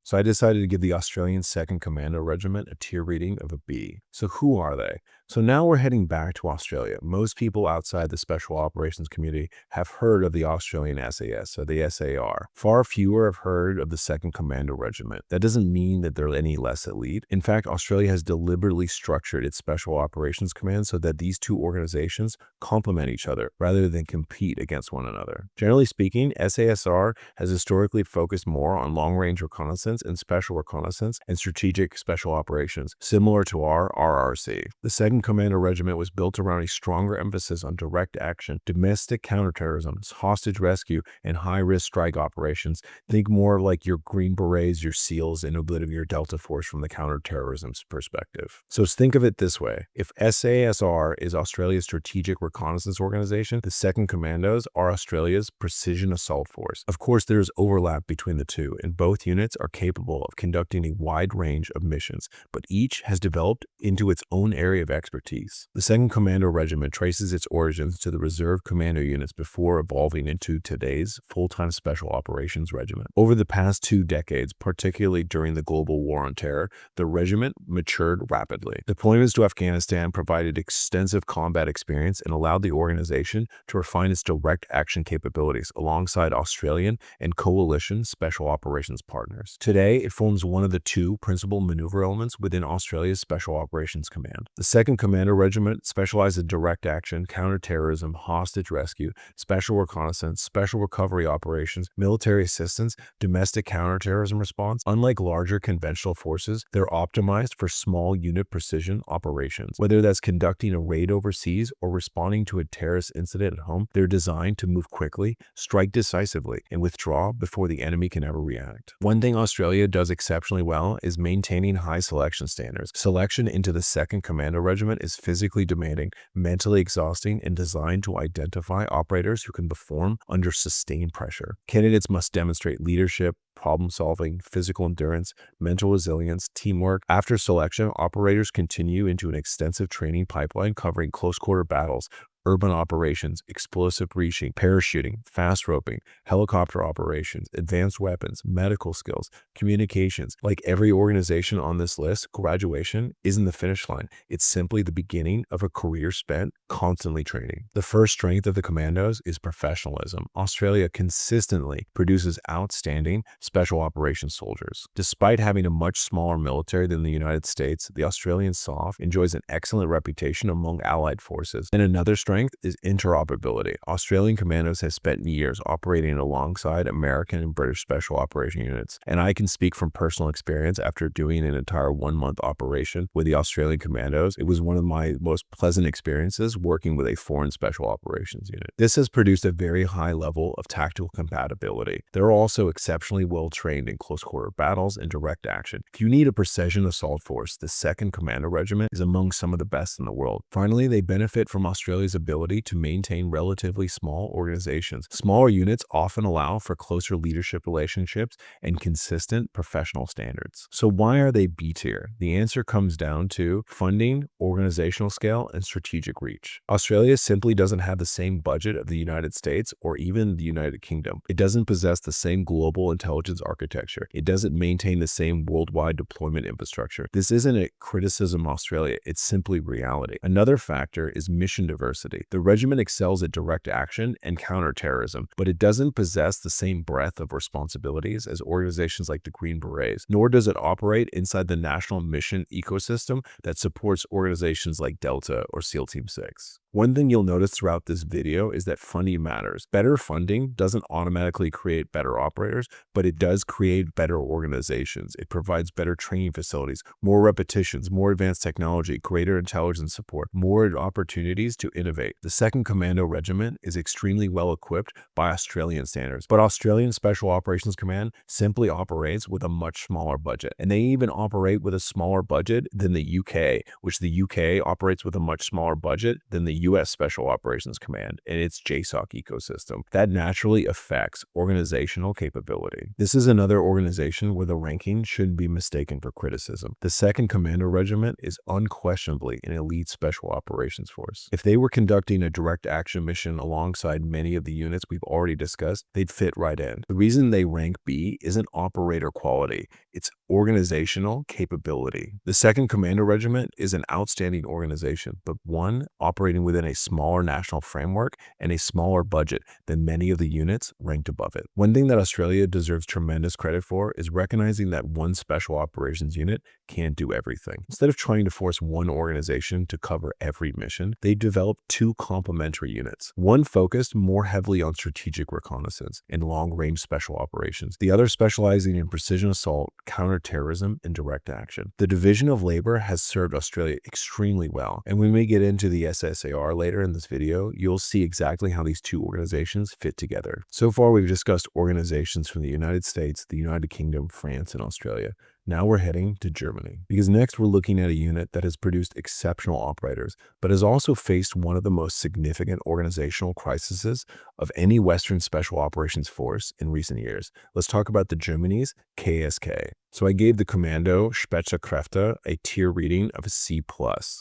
So I decided to give the Australian 2nd Commando Regiment a tier rating of a B. So who are they? So now we're heading back to Australia. Most people outside the special operations community have heard of the Australian SAS, or the SAR. Far fewer have heard of the 2nd Commando Regiment. That doesn't mean that they're any less elite. In fact, Australia has deliberately structured its special operations command so that these two organizations complement each other rather than compete against one another. Generally speaking, SASR has historically focused more on long-range reconnaissance and special reconnaissance and strategic special operations, similar to our RRC. The 2nd Commando Regiment was built around a stronger emphasis on direct action, domestic counterterrorism, hostage rescue, and high-risk strike operations. Think more like your Green Berets, your SEALs, and a bit of your Delta Force from the counterterrorism perspective. So think of it this way. If SASR is Australia's strategic reconnaissance organization, the 2nd Commandos are Australia's precision assault force. Of course, there's overlap between the two, and both units are capable of conducting a wide range of missions, but each has developed into its own area of expertise. The 2nd Commando Regiment traces its origins to the reserve commando units before evolving into today's full-time Special Operations Regiment. Over the past 2 decades, particularly during the global war on terror, the regiment matured rapidly. Deployments to Afghanistan provided extensive combat experience and allowed the organization to refine its direct action capabilities alongside Australian and coalition special operations partners. Today, it forms one of the 2 principal maneuver elements within Australia's Special Operations Command. The 2nd Commando Regiment specializes in direct action, counterterrorism, hostage rescue, special reconnaissance, special recovery operations, military assistance, domestic counterterrorism response. Unlike larger conventional forces, they're optimized for small unit precision operations. Whether that's conducting a raid overseas or responding to a terrorist incident at home, they're designed to move quickly, strike decisively, and withdraw before the enemy can ever react. One thing Australia does exceptionally well is maintaining high selection standards. Selection into the 2nd Commando Regiment is physically demanding, mentally exhausting, and designed to identify operators who can perform under sustained pressure. Candidates must demonstrate leadership, problem solving, physical endurance, mental resilience, teamwork. After selection, operators continue into an extensive training pipeline covering close quarter battles, urban operations, explosive breaching, parachuting, fast roping, helicopter operations, advanced weapons, medical skills, communications. Like every organization on this list, graduation isn't the finish line. It's simply the beginning of a career spent constantly training. The first strength of the Commandos is professionalism. Australia consistently produces outstanding special operations soldiers. Despite having a much smaller military than the United States, the Australian SOF enjoys an excellent reputation among allied forces. And another strength is interoperability. Australian Commandos has spent years operating alongside American and British special operation units, and I can speak from personal experience after doing an entire 1-month operation with the Australian Commandos. It was one of my most pleasant experiences working with a foreign special operations unit. This has produced a very high level of tactical compatibility. They're also exceptionally well trained in close quarter battles and direct action. If you need a precision assault force, the 2nd Commando Regiment is among some of the best in the world. Finally, they benefit from Australia's ability to maintain relatively small organizations. Smaller units often allow for closer leadership relationships and consistent professional standards. So why are they B tier? The answer comes down to funding, organizational scale, and strategic reach. Australia simply doesn't have the same budget of the United States or even the United Kingdom. It doesn't possess the same global intelligence architecture. It doesn't maintain the same worldwide deployment infrastructure. This isn't a criticism of Australia, it's simply reality. Another factor is mission diversity. The regiment excels at direct action and counterterrorism, but it doesn't possess the same breadth of responsibilities as organizations like the Green Berets, nor does it operate inside the national mission ecosystem that supports organizations like Delta or SEAL Team 6. One thing you'll notice throughout this video is that funding matters. Better funding doesn't automatically create better operators, but it does create better organizations. It provides better training facilities, more repetitions, more advanced technology, greater intelligence support, more opportunities to innovate. The 2nd Commando Regiment is extremely well equipped by Australian standards, but Australian Special Operations Command simply operates with a much smaller budget. And they even operate with a smaller budget than the UK, which the UK operates with a much smaller budget than the US Special Operations Command and its JSOC ecosystem. That naturally affects organizational capability. This is another organization where the ranking shouldn't be mistaken for criticism. The 2nd Commando Regiment is unquestionably an elite special operations force. If they were conducting a direct action mission alongside many of the units we've already discussed, they'd fit right in. The reason they rank B isn't operator quality, it's organizational capability. The 2nd Commando Regiment is an outstanding organization, but one operating within a smaller national framework and a smaller budget than many of the units ranked above it. One thing that Australia deserves tremendous credit for is recognizing that one special operations unit can't do everything. Instead of trying to force one organization to cover every mission, they developed 2 complementary units. One focused more heavily on strategic reconnaissance and long-range special operations. The other specializing in precision assault, counterterrorism, and direct action. The division of labor has served Australia extremely well, and when we get into the SASR later in this video, you'll see exactly how these 2 organizations fit together. So far, we've discussed organizations from the United States, the United Kingdom, France, and Australia. Now we're heading to Germany, because next we're looking at a unit that has produced exceptional operators, but has also faced one of the most significant organizational crises of any Western special operations force in recent years. Let's talk about the Germany's KSK. So I gave the Kommando Spezialkräfte a tier reading of a C+,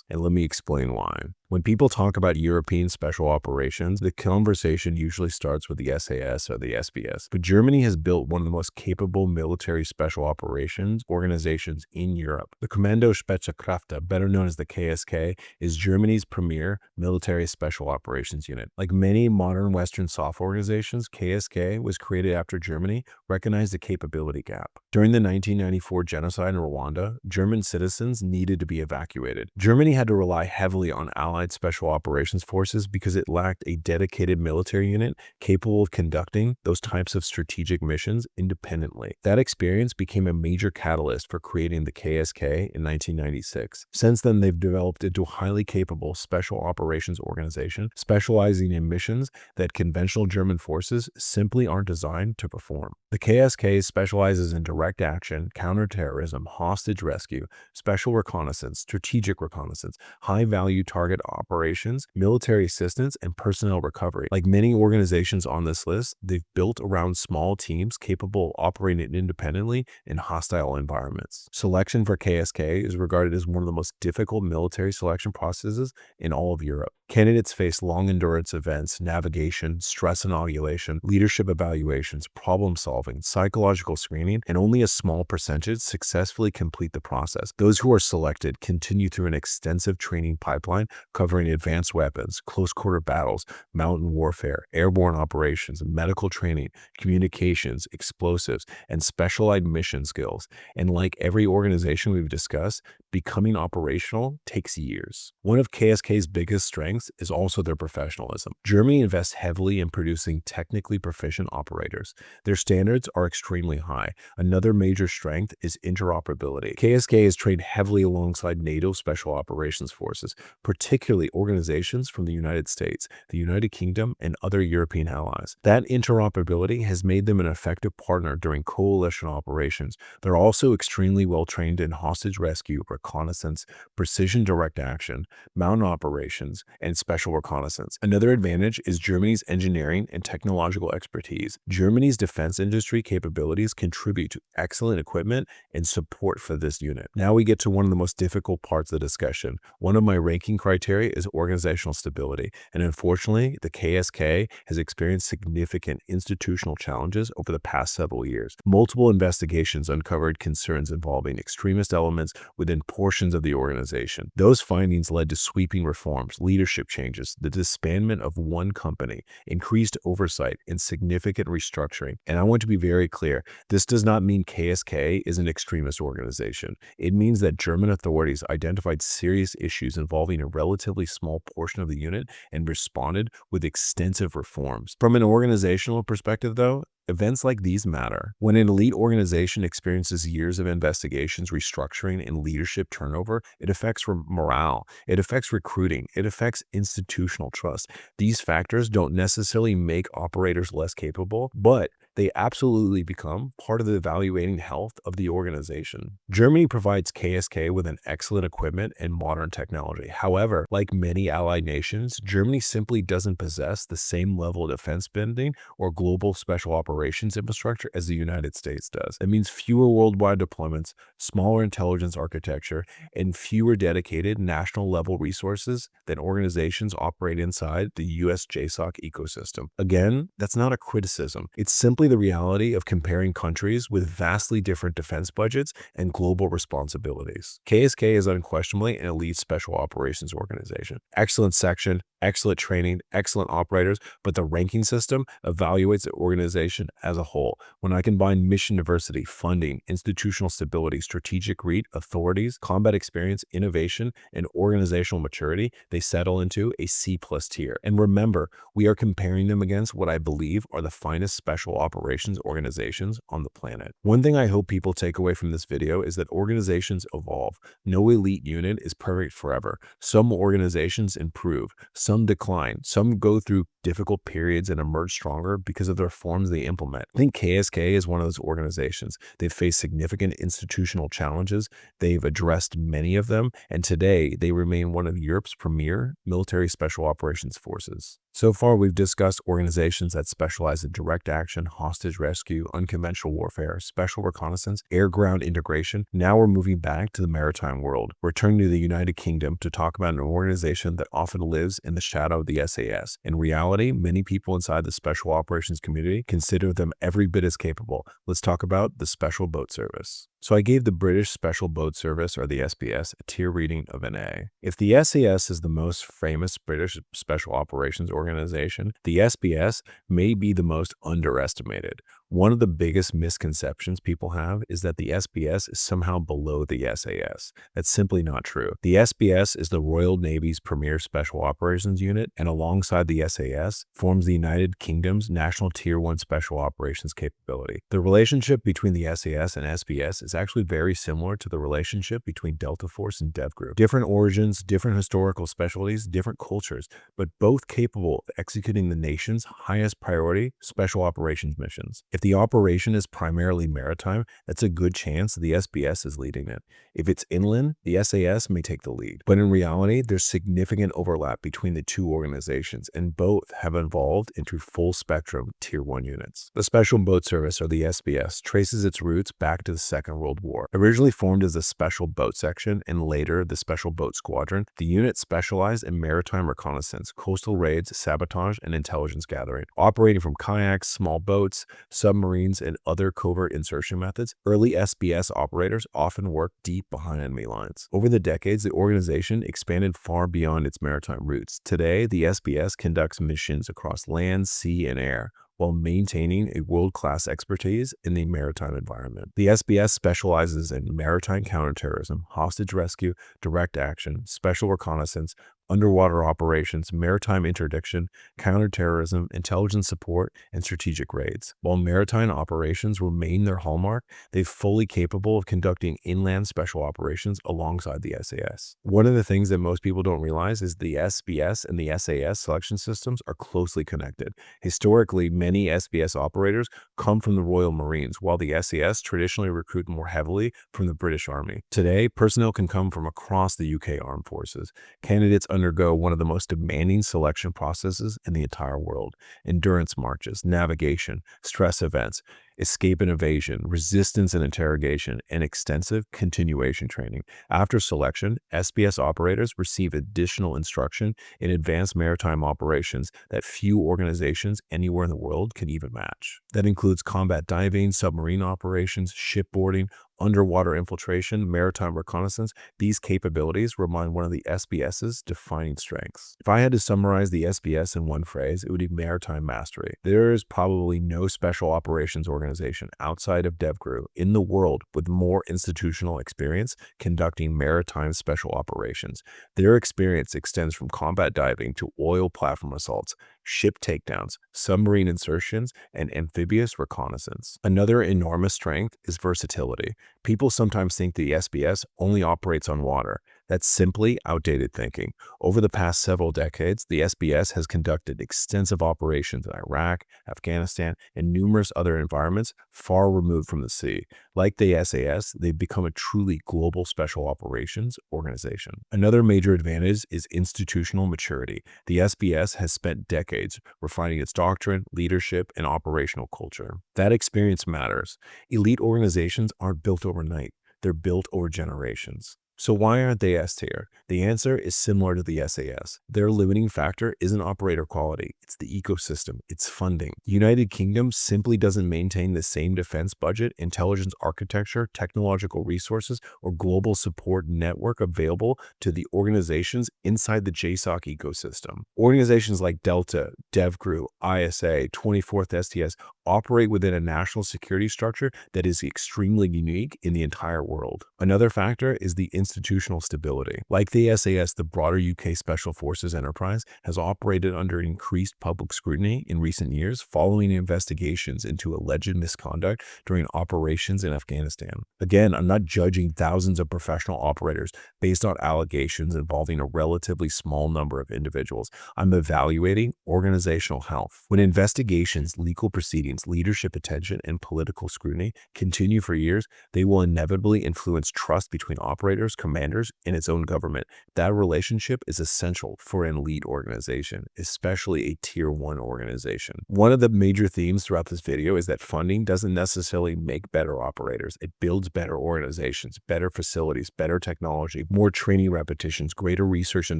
and let me explain why. When people talk about European special operations, the conversation usually starts with the SAS or the SBS. But Germany has built one of the most capable military special operations organizations in Europe. The Kommando Spezialkräfte, better known as the KSK, is Germany's premier military special operations unit. Like many modern Western SOF organizations, KSK was created after Germany recognized a capability gap. During the 1994 genocide in Rwanda, German citizens needed to be evacuated. Germany had to rely heavily on Allied special operations forces because it lacked a dedicated military unit capable of conducting those types of strategic missions independently. That experience became a major catalyst for creating the KSK in 1996. Since then, they've developed into a highly capable special operations organization specializing in missions that conventional German forces simply aren't designed to perform. The KSK specializes in direct action, counterterrorism, hostage rescue, special reconnaissance, strategic reconnaissance, high-value target operations, military assistance, and personnel recovery. Like many organizations on this list, they've built around small teams capable of operating independently in hostile environments. Selection for KSK is regarded as one of the most difficult military selection processes in all of Europe. Candidates face long endurance events, navigation, stress inoculation, leadership evaluations, problem solving, psychological screening, and only a small percentage successfully complete the process. Those who are selected continue through an extensive training pipeline covering advanced weapons, close quarter battles, mountain warfare, airborne operations, medical training, communications, explosives, and specialized mission skills. And like every organization we've discussed, becoming operational takes years. One of KSK's biggest strengths is also their professionalism. Germany invests heavily in producing technically proficient operators. Their standards are extremely high. Another major strength is interoperability. KSK is trained heavily alongside NATO Special Operations Forces, particularly organizations from the United States, the United Kingdom, and other European allies. That interoperability has made them an effective partner during coalition operations. They're also extremely well trained in hostage rescue, reconnaissance, precision direct action, mountain operations, and special reconnaissance. Another advantage is Germany's engineering and technological expertise. Germany's defense industry capabilities contribute to excellent equipment and support for this unit. Now we get to one of the most difficult parts of the discussion. One of my ranking criteria is organizational stability, and unfortunately, the KSK has experienced significant institutional challenges over the past several years. Multiple investigations uncovered concerns involving extremist elements within portions of the organization. Those findings led to sweeping reforms, leadership changes, the disbandment of one company, increased oversight, and significant restructuring. And I want to be very clear, this does not mean KSK is an extremist organization. It means that German authorities identified serious issues involving a relatively small portion of the unit and responded with extensive reforms. From an organizational perspective, though, events like these matter. When an elite organization experiences years of investigations, restructuring, and leadership turnover, it affects morale, it affects recruiting, it affects institutional trust. These factors don't necessarily make operators less capable, but they absolutely become part of the evaluating health of the organization. Germany provides KSK with an excellent equipment and modern technology. However, like many allied nations, Germany simply doesn't possess the same level of defense spending or global special operations infrastructure as the United States does. It means fewer worldwide deployments, smaller intelligence architecture, and fewer dedicated national level resources than organizations operate inside the US JSOC ecosystem. Again, that's not a criticism. It's simply the reality of comparing countries with vastly different defense budgets and global responsibilities. KSK is unquestionably an elite special operations organization. Excellent section, excellent training, excellent operators, but the ranking system evaluates the organization as a whole. When I combine mission diversity, funding, institutional stability, strategic reach, authorities, combat experience, innovation, and organizational maturity, they settle into a C+ tier. And remember, we are comparing them against what I believe are the finest special operations organizations on the planet. One thing I hope people take away from this video is that organizations evolve. No elite unit is perfect forever. Some organizations improve, some decline, some go through difficult periods and emerge stronger because of the reforms they implement. I think KSK is one of those organizations. They've faced significant institutional challenges. They've addressed many of them, and today they remain one of Europe's premier military special operations forces. So far, we've discussed organizations that specialize in direct action, hostage rescue, unconventional warfare, special reconnaissance, air-ground integration. Now we're moving back to the maritime world, returning to the United Kingdom to talk about an organization that often lives in the shadow of the SAS. In reality, many people inside the special operations community consider them every bit as capable. Let's talk about the Special Boat Service. So I gave the British Special Boat Service, or the SBS, a tier rating of an A. If the SAS is the most famous British special operations organization, the SBS may be the most underestimated. One of the biggest misconceptions people have is that the SBS is somehow below the SAS. That's simply not true. The SBS is the Royal Navy's premier special operations unit, and alongside the SAS, forms the United Kingdom's national Tier 1 special operations capability. The relationship between the SAS and SBS is actually very similar to the relationship between Delta Force and DEVGRU. Different origins, different historical specialties, different cultures, but both capable of executing the nation's highest priority special operations missions. If the operation is primarily maritime, that's a good chance the SBS is leading it. If it's inland, the SAS may take the lead. But in reality, there's significant overlap between the two organizations, and both have evolved into full spectrum Tier 1 units. The Special Boat Service, or the SBS, traces its roots back to the Second World World War. Originally formed as the Special Boat Section and later the Special Boat Squadron, the unit specialized in maritime reconnaissance, coastal raids, sabotage, and intelligence gathering. Operating from kayaks, small boats, submarines, and other covert insertion methods, early SBS operators often worked deep behind enemy lines. Over the decades, the organization expanded far beyond its maritime roots. Today, the SBS conducts missions across land, sea, and air, while maintaining a world-class expertise in the maritime environment. The SBS specializes in maritime counterterrorism, hostage rescue, direct action, special reconnaissance, underwater operations, maritime interdiction, counterterrorism, intelligence support, and strategic raids. While maritime operations remain their hallmark, they're fully capable of conducting inland special operations alongside the SAS. One of the things that most people don't realize is the SBS and the SAS selection systems are closely connected. Historically, many SBS operators come from the Royal Marines, while the SAS traditionally recruit more heavily from the British Army. Today, personnel can come from across the UK Armed Forces. Candidates undergo one of the most demanding selection processes in the entire world: endurance marches, navigation, stress events, escape and evasion, resistance and interrogation, and extensive continuation training. After selection, SBS operators receive additional instruction in advanced maritime operations that few organizations anywhere in the world can even match. That includes combat diving, submarine operations, shipboarding, underwater infiltration, maritime reconnaissance. These capabilities remain one of the SBS's defining strengths. If I had to summarize the SBS in one phrase, it would be maritime mastery. There is probably no special operations organization outside of DEVGRU in the world with more institutional experience conducting maritime special operations. Their experience extends from combat diving to oil platform assaults, ship takedowns, submarine insertions, and amphibious reconnaissance. Another enormous strength is versatility. People sometimes think the SBS only operates on water. That's simply outdated thinking. Over the past several decades, the SBS has conducted extensive operations in Iraq, Afghanistan, and numerous other environments far removed from the sea. Like the SAS, they've become a truly global special operations organization. Another major advantage is institutional maturity. The SBS has spent decades refining its doctrine, leadership, and operational culture. That experience matters. Elite organizations aren't built overnight. They're built over generations. So why aren't they S tier? The answer is similar to the SAS. Their limiting factor isn't operator quality, it's the ecosystem, it's funding. United Kingdom simply doesn't maintain the same defense budget, intelligence architecture, technological resources, or global support network available to the organizations inside the JSOC ecosystem. Organizations like Delta, DEVGRU, ISA, 24th STS operate within a national security structure that is extremely unique in the entire world. Another factor is the institutional stability. Like the SAS, the broader UK Special Forces enterprise has operated under increased public scrutiny in recent years following investigations into alleged misconduct during operations in Afghanistan. Again, I'm not judging thousands of professional operators based on allegations involving a relatively small number of individuals. I'm evaluating organizational health. When investigations, legal proceedings, leadership attention, and political scrutiny continue for years, they will inevitably influence trust between operators, commanders, and its own government. That relationship is essential for an elite organization, especially a tier 1 organization. One of the major themes throughout this video is that funding doesn't necessarily make better operators. It builds better organizations, better facilities, better technology, more training repetitions, greater research and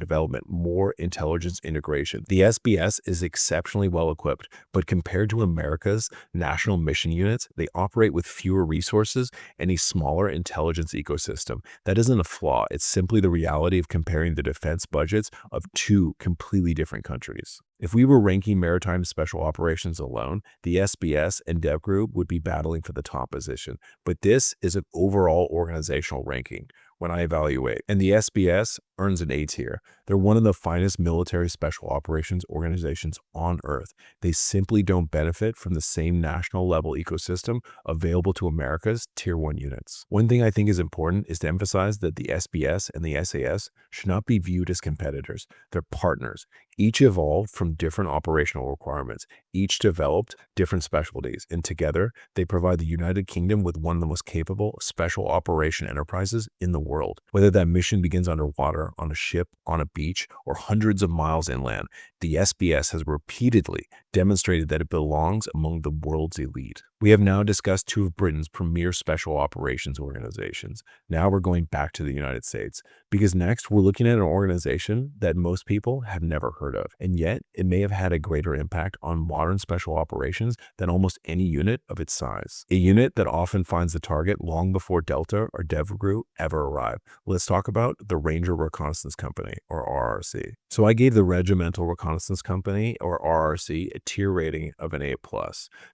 development, more intelligence integration. The SBS is exceptionally well equipped, but compared to America's national mission units, they operate with fewer resources and a smaller intelligence ecosystem. That isn't a flaw. It's simply the reality of comparing the defense budgets of two completely different countries. If we were ranking maritime special operations alone, the SBS and DEVGRU would be battling for the top position. But this is an overall organizational ranking when I evaluate. And the SBS earns an A tier. They're one of the finest military special operations organizations on Earth. They simply don't benefit from the same national level ecosystem available to America's tier 1 units. One thing I think is important is to emphasize that the SBS and the SAS should not be viewed as competitors. They're partners. Each evolved from different operational requirements. Each developed different specialties, and together they provide the United Kingdom with one of the most capable special operation enterprises in the world. Whether that mission begins underwater, air, on a ship, on a beach, or hundreds of miles inland, the SBS has repeatedly demonstrated that it belongs among the world's elite. We have now discussed two of Britain's premier special operations organizations. Now we're going back to the United States, because next we're looking at an organization that most people have never heard of, and yet it may have had a greater impact on modern special operations than almost any unit of its size. A unit that often finds the target long before Delta or DEVGRU ever arrive. Let's talk about the Ranger Reconnaissance Company, or RRC. So I gave the Regimental Reconnaissance Company, or RRC, a tier rating of an A+.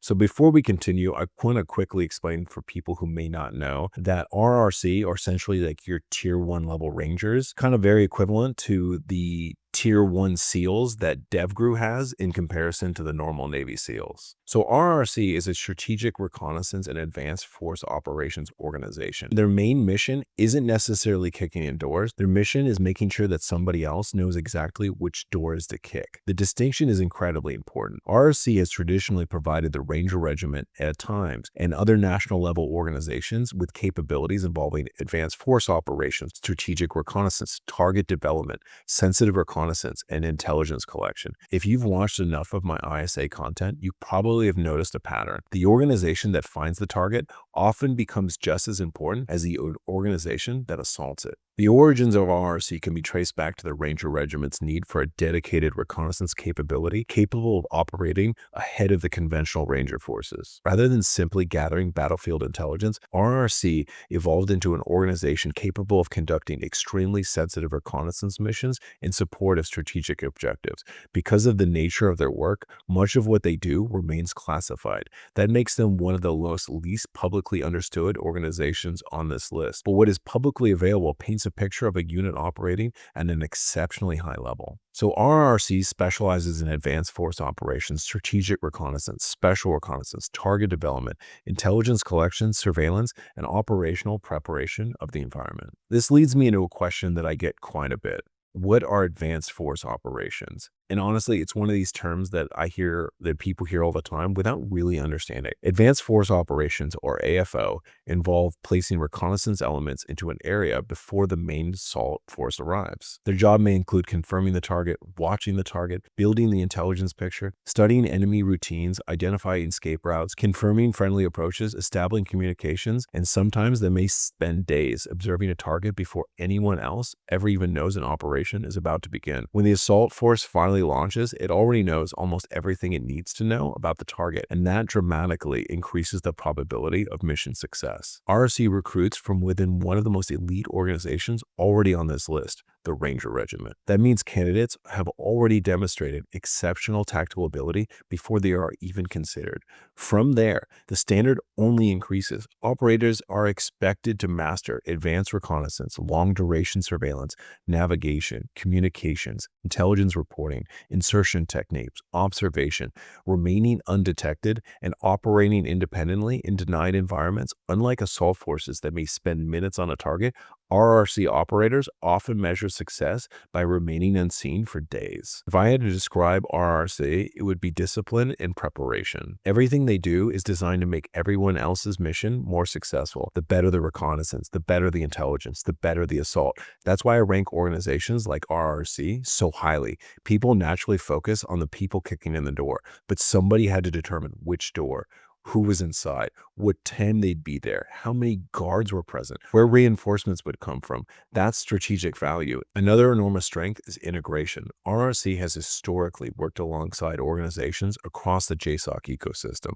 So before we continue, I want to quickly explain for people who may not know that RRC are essentially like your tier 1 level Rangers, kind of very equivalent to the tier 1 SEALs that DEVGRU has in comparison to the normal Navy SEALs. So RRC is a strategic reconnaissance and advanced force operations organization. Their main mission isn't necessarily kicking in doors. Their mission is making sure that somebody else knows exactly which doors to kick. The distinction is incredibly important. RRC has traditionally provided the Ranger Regiment at times and other national level organizations with capabilities involving advanced force operations, strategic reconnaissance, target development, sensitive reconnaissance, and intelligence collection. If you've watched enough of my ISA content, you probably have noticed a pattern. The organization that finds the target often becomes just as important as the organization that assaults it. The origins of RRC can be traced back to the Ranger Regiment's need for a dedicated reconnaissance capability capable of operating ahead of the conventional Ranger forces. Rather than simply gathering battlefield intelligence, RRC evolved into an organization capable of conducting extremely sensitive reconnaissance missions in support of strategic objectives. Because of the nature of their work, much of what they do remains classified. That makes them one of the least publicly understood organizations on this list. But what is publicly available paints a picture of a unit operating at an exceptionally high level. So RRC specializes in advanced force operations, strategic reconnaissance, special reconnaissance, target development, intelligence collection, surveillance, and operational preparation of the environment. This leads me into a question that I get quite a bit. What are advanced force operations? And honestly, it's one of these terms that I hear that people hear all the time without really understanding. Advanced force operations, or AFO, involve placing reconnaissance elements into an area before the main assault force arrives. Their job may include confirming the target, watching the target, building the intelligence picture, studying enemy routines, identifying escape routes, confirming friendly approaches, establishing communications, and sometimes they may spend days observing a target before anyone else ever even knows an operation is about to begin. When the assault force finally launches, it already knows almost everything it needs to know about the target, and that dramatically increases the probability of mission success. RRC recruits from within one of the most elite organizations already on this list, the Ranger Regiment. That means candidates have already demonstrated exceptional tactical ability before they are even considered. From there, the standard only increases. Operators are expected to master advanced reconnaissance, long-duration surveillance, navigation, communications, intelligence reporting, insertion techniques, observation, remaining undetected, and operating independently in denied environments. Unlike assault forces that may spend minutes on a target, RRC operators often measure success by remaining unseen for days. If I had to describe RRC, it would be discipline and preparation. Everything they do is designed to make everyone else's mission more successful. The better the reconnaissance, the better the intelligence, the better the assault. That's why I rank organizations like RRC so highly. People naturally focus on the people kicking in the door, but somebody had to determine which door, who was inside, what time they'd be there, how many guards were present, where reinforcements would come from. That's strategic value. Another enormous strength is integration. RRC has historically worked alongside organizations across the JSOC ecosystem.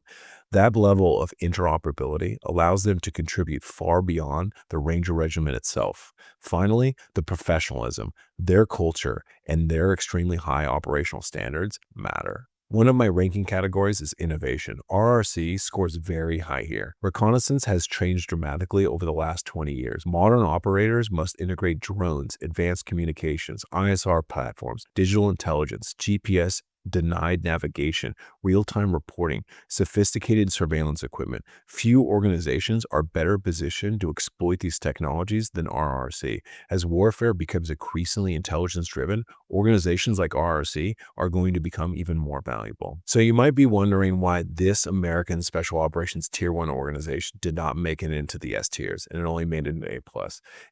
That level of interoperability allows them to contribute far beyond the Ranger Regiment itself. Finally, the professionalism, their culture, and their extremely high operational standards matter. One of my ranking categories is innovation. RRC scores very high here. Reconnaissance has changed dramatically over the last 20 years. Modern operators must integrate drones, advanced communications, ISR platforms, digital intelligence, GPS, denied navigation, real-time reporting, sophisticated surveillance equipment. Few organizations are better positioned to exploit these technologies than RRC. As warfare becomes increasingly intelligence-driven, organizations like RRC are going to become even more valuable. So you might be wondering why this American Special Operations Tier 1 organization did not make it into the S tiers, and it only made it into A+.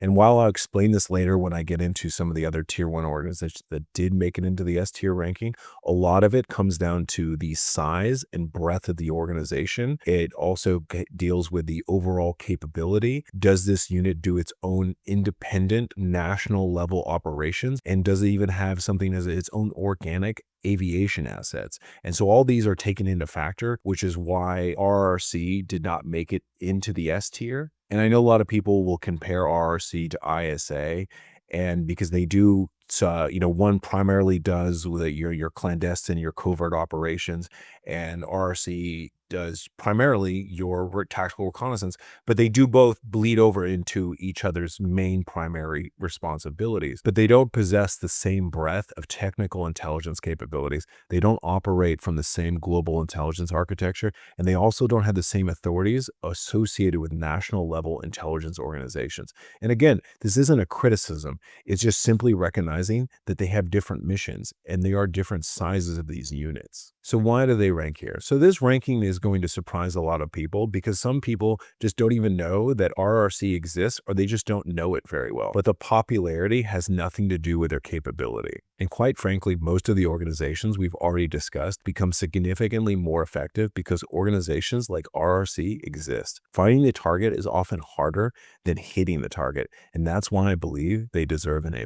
And while I'll explain this later when I get into some of the other Tier 1 organizations that did make it into the S tier ranking, a lot of it comes down to the size and breadth of the organization. It also deals with the overall capability. Does this unit do its own independent national level operations? And does it even have something as its own organic aviation assets? And so all these are taken into factor, which is why RRC did not make it into the S tier. And I know a lot of people will compare RRC to ISA, and because they do, one primarily does with your clandestine, your covert operations, and RRC does primarily your tactical reconnaissance, but they do both bleed over into each other's main primary responsibilities, but they don't possess the same breadth of technical intelligence capabilities. They don't operate from the same global intelligence architecture, and they also don't have the same authorities associated with national level intelligence organizations. And again, this isn't a criticism. It's just simply recognizing that they have different missions and they are different sizes of these units. So why do they rank here? So this ranking is going to surprise a lot of people because some people just don't even know that RRC exists, or they just don't know it very well. But the popularity has nothing to do with their capability. And quite frankly, most of the organizations we've already discussed become significantly more effective because organizations like RRC exist. Finding the target is often harder than hitting the target, and that's why I believe they deserve an A+.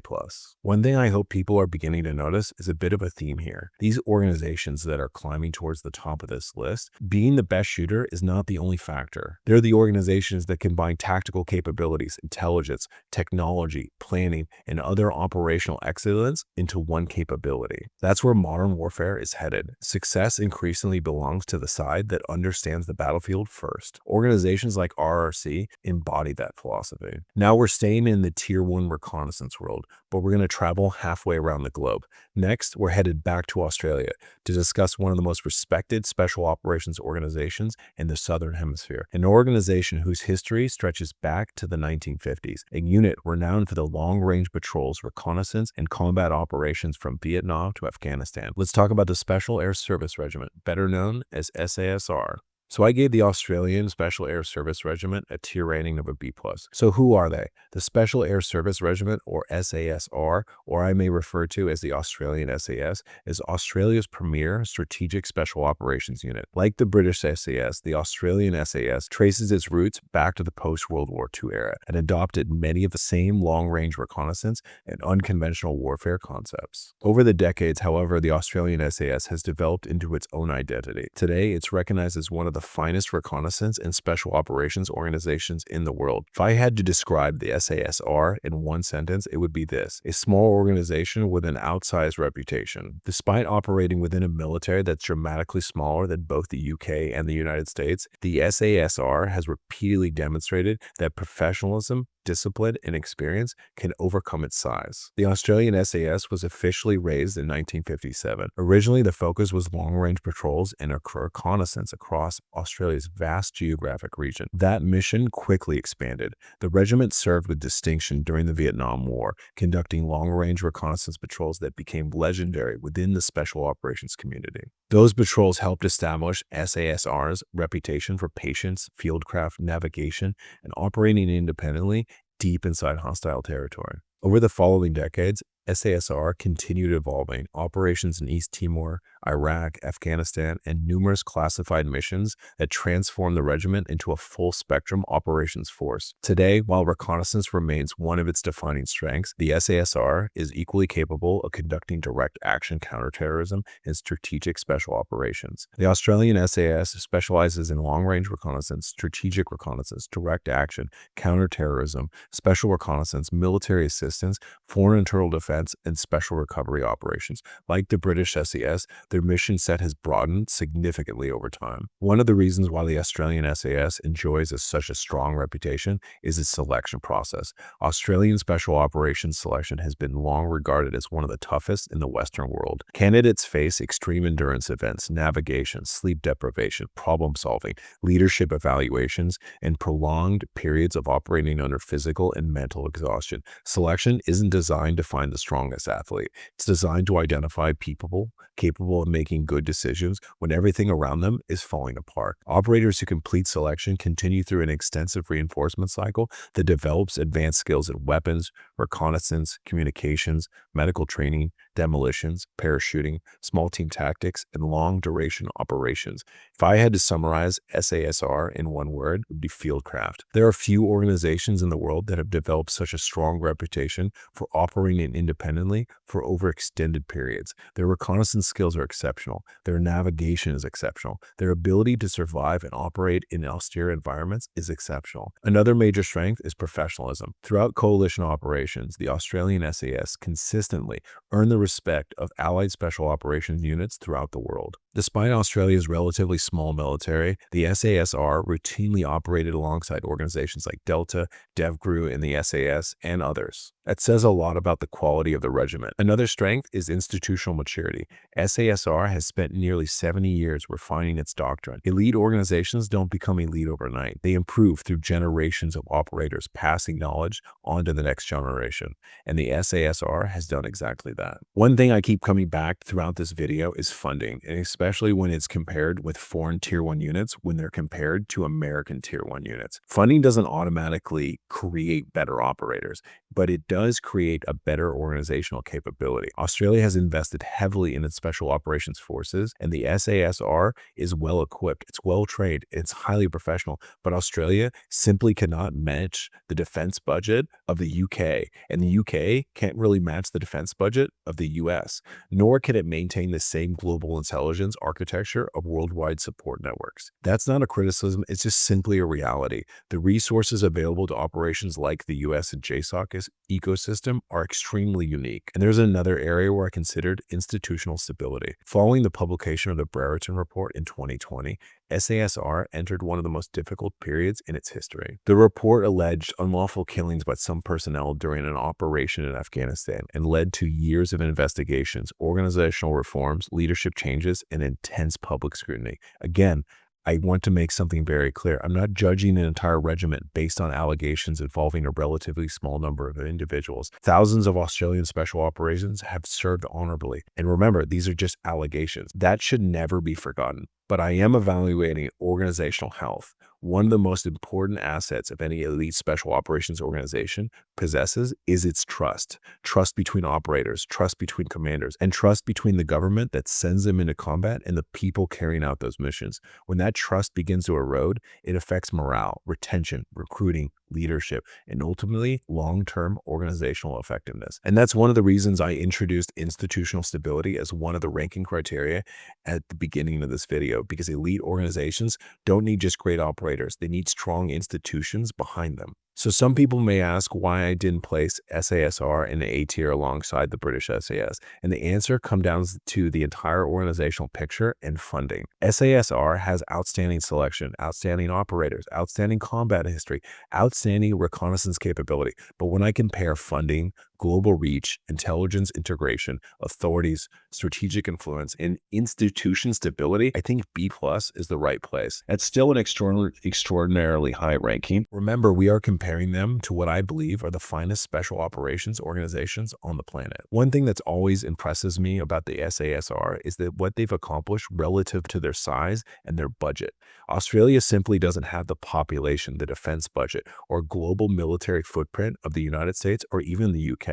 One thing I hope people are beginning to notice is a bit of a theme here. These organizations that are climbing towards the top of this list, being the best shooter is not the only factor. They're the organizations that combine tactical capabilities, intelligence, technology, planning, and other operational excellence into one capability. That's where modern warfare is headed. Success increasingly belongs to the side that understands the battlefield first. Organizations like RRC embody that philosophy. Now we're staying in the Tier 1 reconnaissance world, but we're going to travel halfway around the globe. Next, we're headed back to Australia to discuss one of the most respected special operations organizations in the Southern Hemisphere, an organization whose history stretches back to the 1950s, a unit renowned for the long-range patrols, reconnaissance, and combat operations from Vietnam to Afghanistan. Let's talk about the Special Air Service Regiment, better known as SASR. So I gave the Australian Special Air Service Regiment a tier rating of a B+. So who are they? The Special Air Service Regiment, or SASR, or I may refer to as the Australian SAS, is Australia's premier strategic special operations unit. Like the British SAS, the Australian SAS traces its roots back to the post-World War II era and adopted many of the same long-range reconnaissance and unconventional warfare concepts. Over the decades, however, the Australian SAS has developed into its own identity. Today, it's recognized as one of the finest reconnaissance and special operations organizations in the world. If I had to describe the SASR in one sentence, it would be this: a small organization with an outsized reputation. Despite operating within a military that's dramatically smaller than both the UK and the United States, the SASR has repeatedly demonstrated that professionalism, discipline, and experience can overcome its size. The Australian SAS was officially raised in 1957. Originally, the focus was long-range patrols and reconnaissance across Australia's vast geographic region. That mission quickly expanded. The regiment served with distinction during the Vietnam War, conducting long-range reconnaissance patrols that became legendary within the special operations community. Those patrols helped establish SASR's reputation for patience, fieldcraft, navigation, and operating independently deep inside hostile territory. Over the following decades, SASR continued evolving. Operations in East Timor, Iraq, Afghanistan, and numerous classified missions that transformed the regiment into a full-spectrum operations force. Today, while reconnaissance remains one of its defining strengths, the SASR is equally capable of conducting direct action counterterrorism and strategic special operations. The Australian SAS specializes in long-range reconnaissance, strategic reconnaissance, direct action, counterterrorism, special reconnaissance, military assistance, foreign internal defense, defense and special recovery operations. Like the British SAS, their mission set has broadened significantly over time. One of the reasons why the Australian SAS enjoys such a strong reputation is its selection process. Australian Special Operations selection has been long regarded as one of the toughest in the Western world. Candidates face extreme endurance events, navigation, sleep deprivation, problem solving, leadership evaluations, and prolonged periods of operating under physical and mental exhaustion. Selection isn't designed to find the strongest athlete. It's designed to identify people capable of making good decisions when everything around them is falling apart. Operators who complete selection continue through an extensive reinforcement cycle that develops advanced skills in weapons, reconnaissance, communications, medical training, demolitions, parachuting, small team tactics, and long-duration operations. If I had to summarize SASR in one word, it would be fieldcraft. There are few organizations in the world that have developed such a strong reputation for operating independently for over extended periods. Their reconnaissance skills are exceptional. Their navigation is exceptional. Their ability to survive and operate in austere environments is exceptional. Another major strength is professionalism. Throughout coalition operations, the Australian SAS consistently earned the respect of Allied Special Operations units throughout the world. Despite Australia's relatively small military, the SASR routinely operated alongside organizations like Delta, DEVGRU, and the SAS, and others. That says a lot about the quality of the regiment. Another strength is institutional maturity. SASR has spent nearly 70 years refining its doctrine. Elite organizations don't become elite overnight. They improve through generations of operators passing knowledge on to the next generation. And the SASR has done exactly that. One thing I keep coming back throughout this video is funding, and especially when it's compared with foreign Tier 1 units when they're compared to American Tier 1 units. Funding doesn't automatically create better operators, but it does create a better organizational capability. Australia has invested heavily in its special operations forces, and the SASR is well equipped. It's well trained. It's highly professional, but Australia simply cannot match the defense budget of the UK, and the UK can't really match the defense budget of the US, nor can it maintain the same global intelligence architecture of worldwide support networks. That's not a criticism, it's just simply a reality. The resources available to operations like the US and JSOC ecosystem are extremely unique. And there's another area where I considered institutional stability. Following the publication of the Berets report in 2020, SASR entered one of the most difficult periods in its history. The report alleged unlawful killings by some personnel during an operation in Afghanistan and led to years of investigations, organizational reforms, leadership changes, and intense public scrutiny. Again, I want to make something very clear. I'm not judging an entire regiment based on allegations involving a relatively small number of individuals. Thousands of Australian special operations have served honorably. And remember, these are just allegations. That should never be forgotten. But I am evaluating organizational health. One of the most important assets of any elite special operations organization possesses is its trust. Trust between operators, trust between commanders, and trust between the government that sends them into combat and the people carrying out those missions. When that trust begins to erode, it affects morale, retention, recruiting, leadership, and ultimately long-term organizational effectiveness. And that's one of the reasons I introduced institutional stability as one of the ranking criteria at the beginning of this video, because elite organizations don't need just great operators. They need strong institutions behind them. So some people may ask why I didn't place SASR in the A tier alongside the British SAS, and the answer comes down to the entire organizational picture and funding. SASR has outstanding selection, outstanding operators, outstanding combat history, outstanding reconnaissance capability. But when I compare funding, global reach, intelligence integration, authorities, strategic influence, and institution stability, I think B+ is the right place. That's still an extraordinarily high ranking. Remember, we are comparing them to what I believe are the finest special operations organizations on the planet. One thing that's always impresses me about the SASR is that what they've accomplished relative to their size and their budget. Australia simply doesn't have the population, the defense budget, or global military footprint of the United States or even the UK.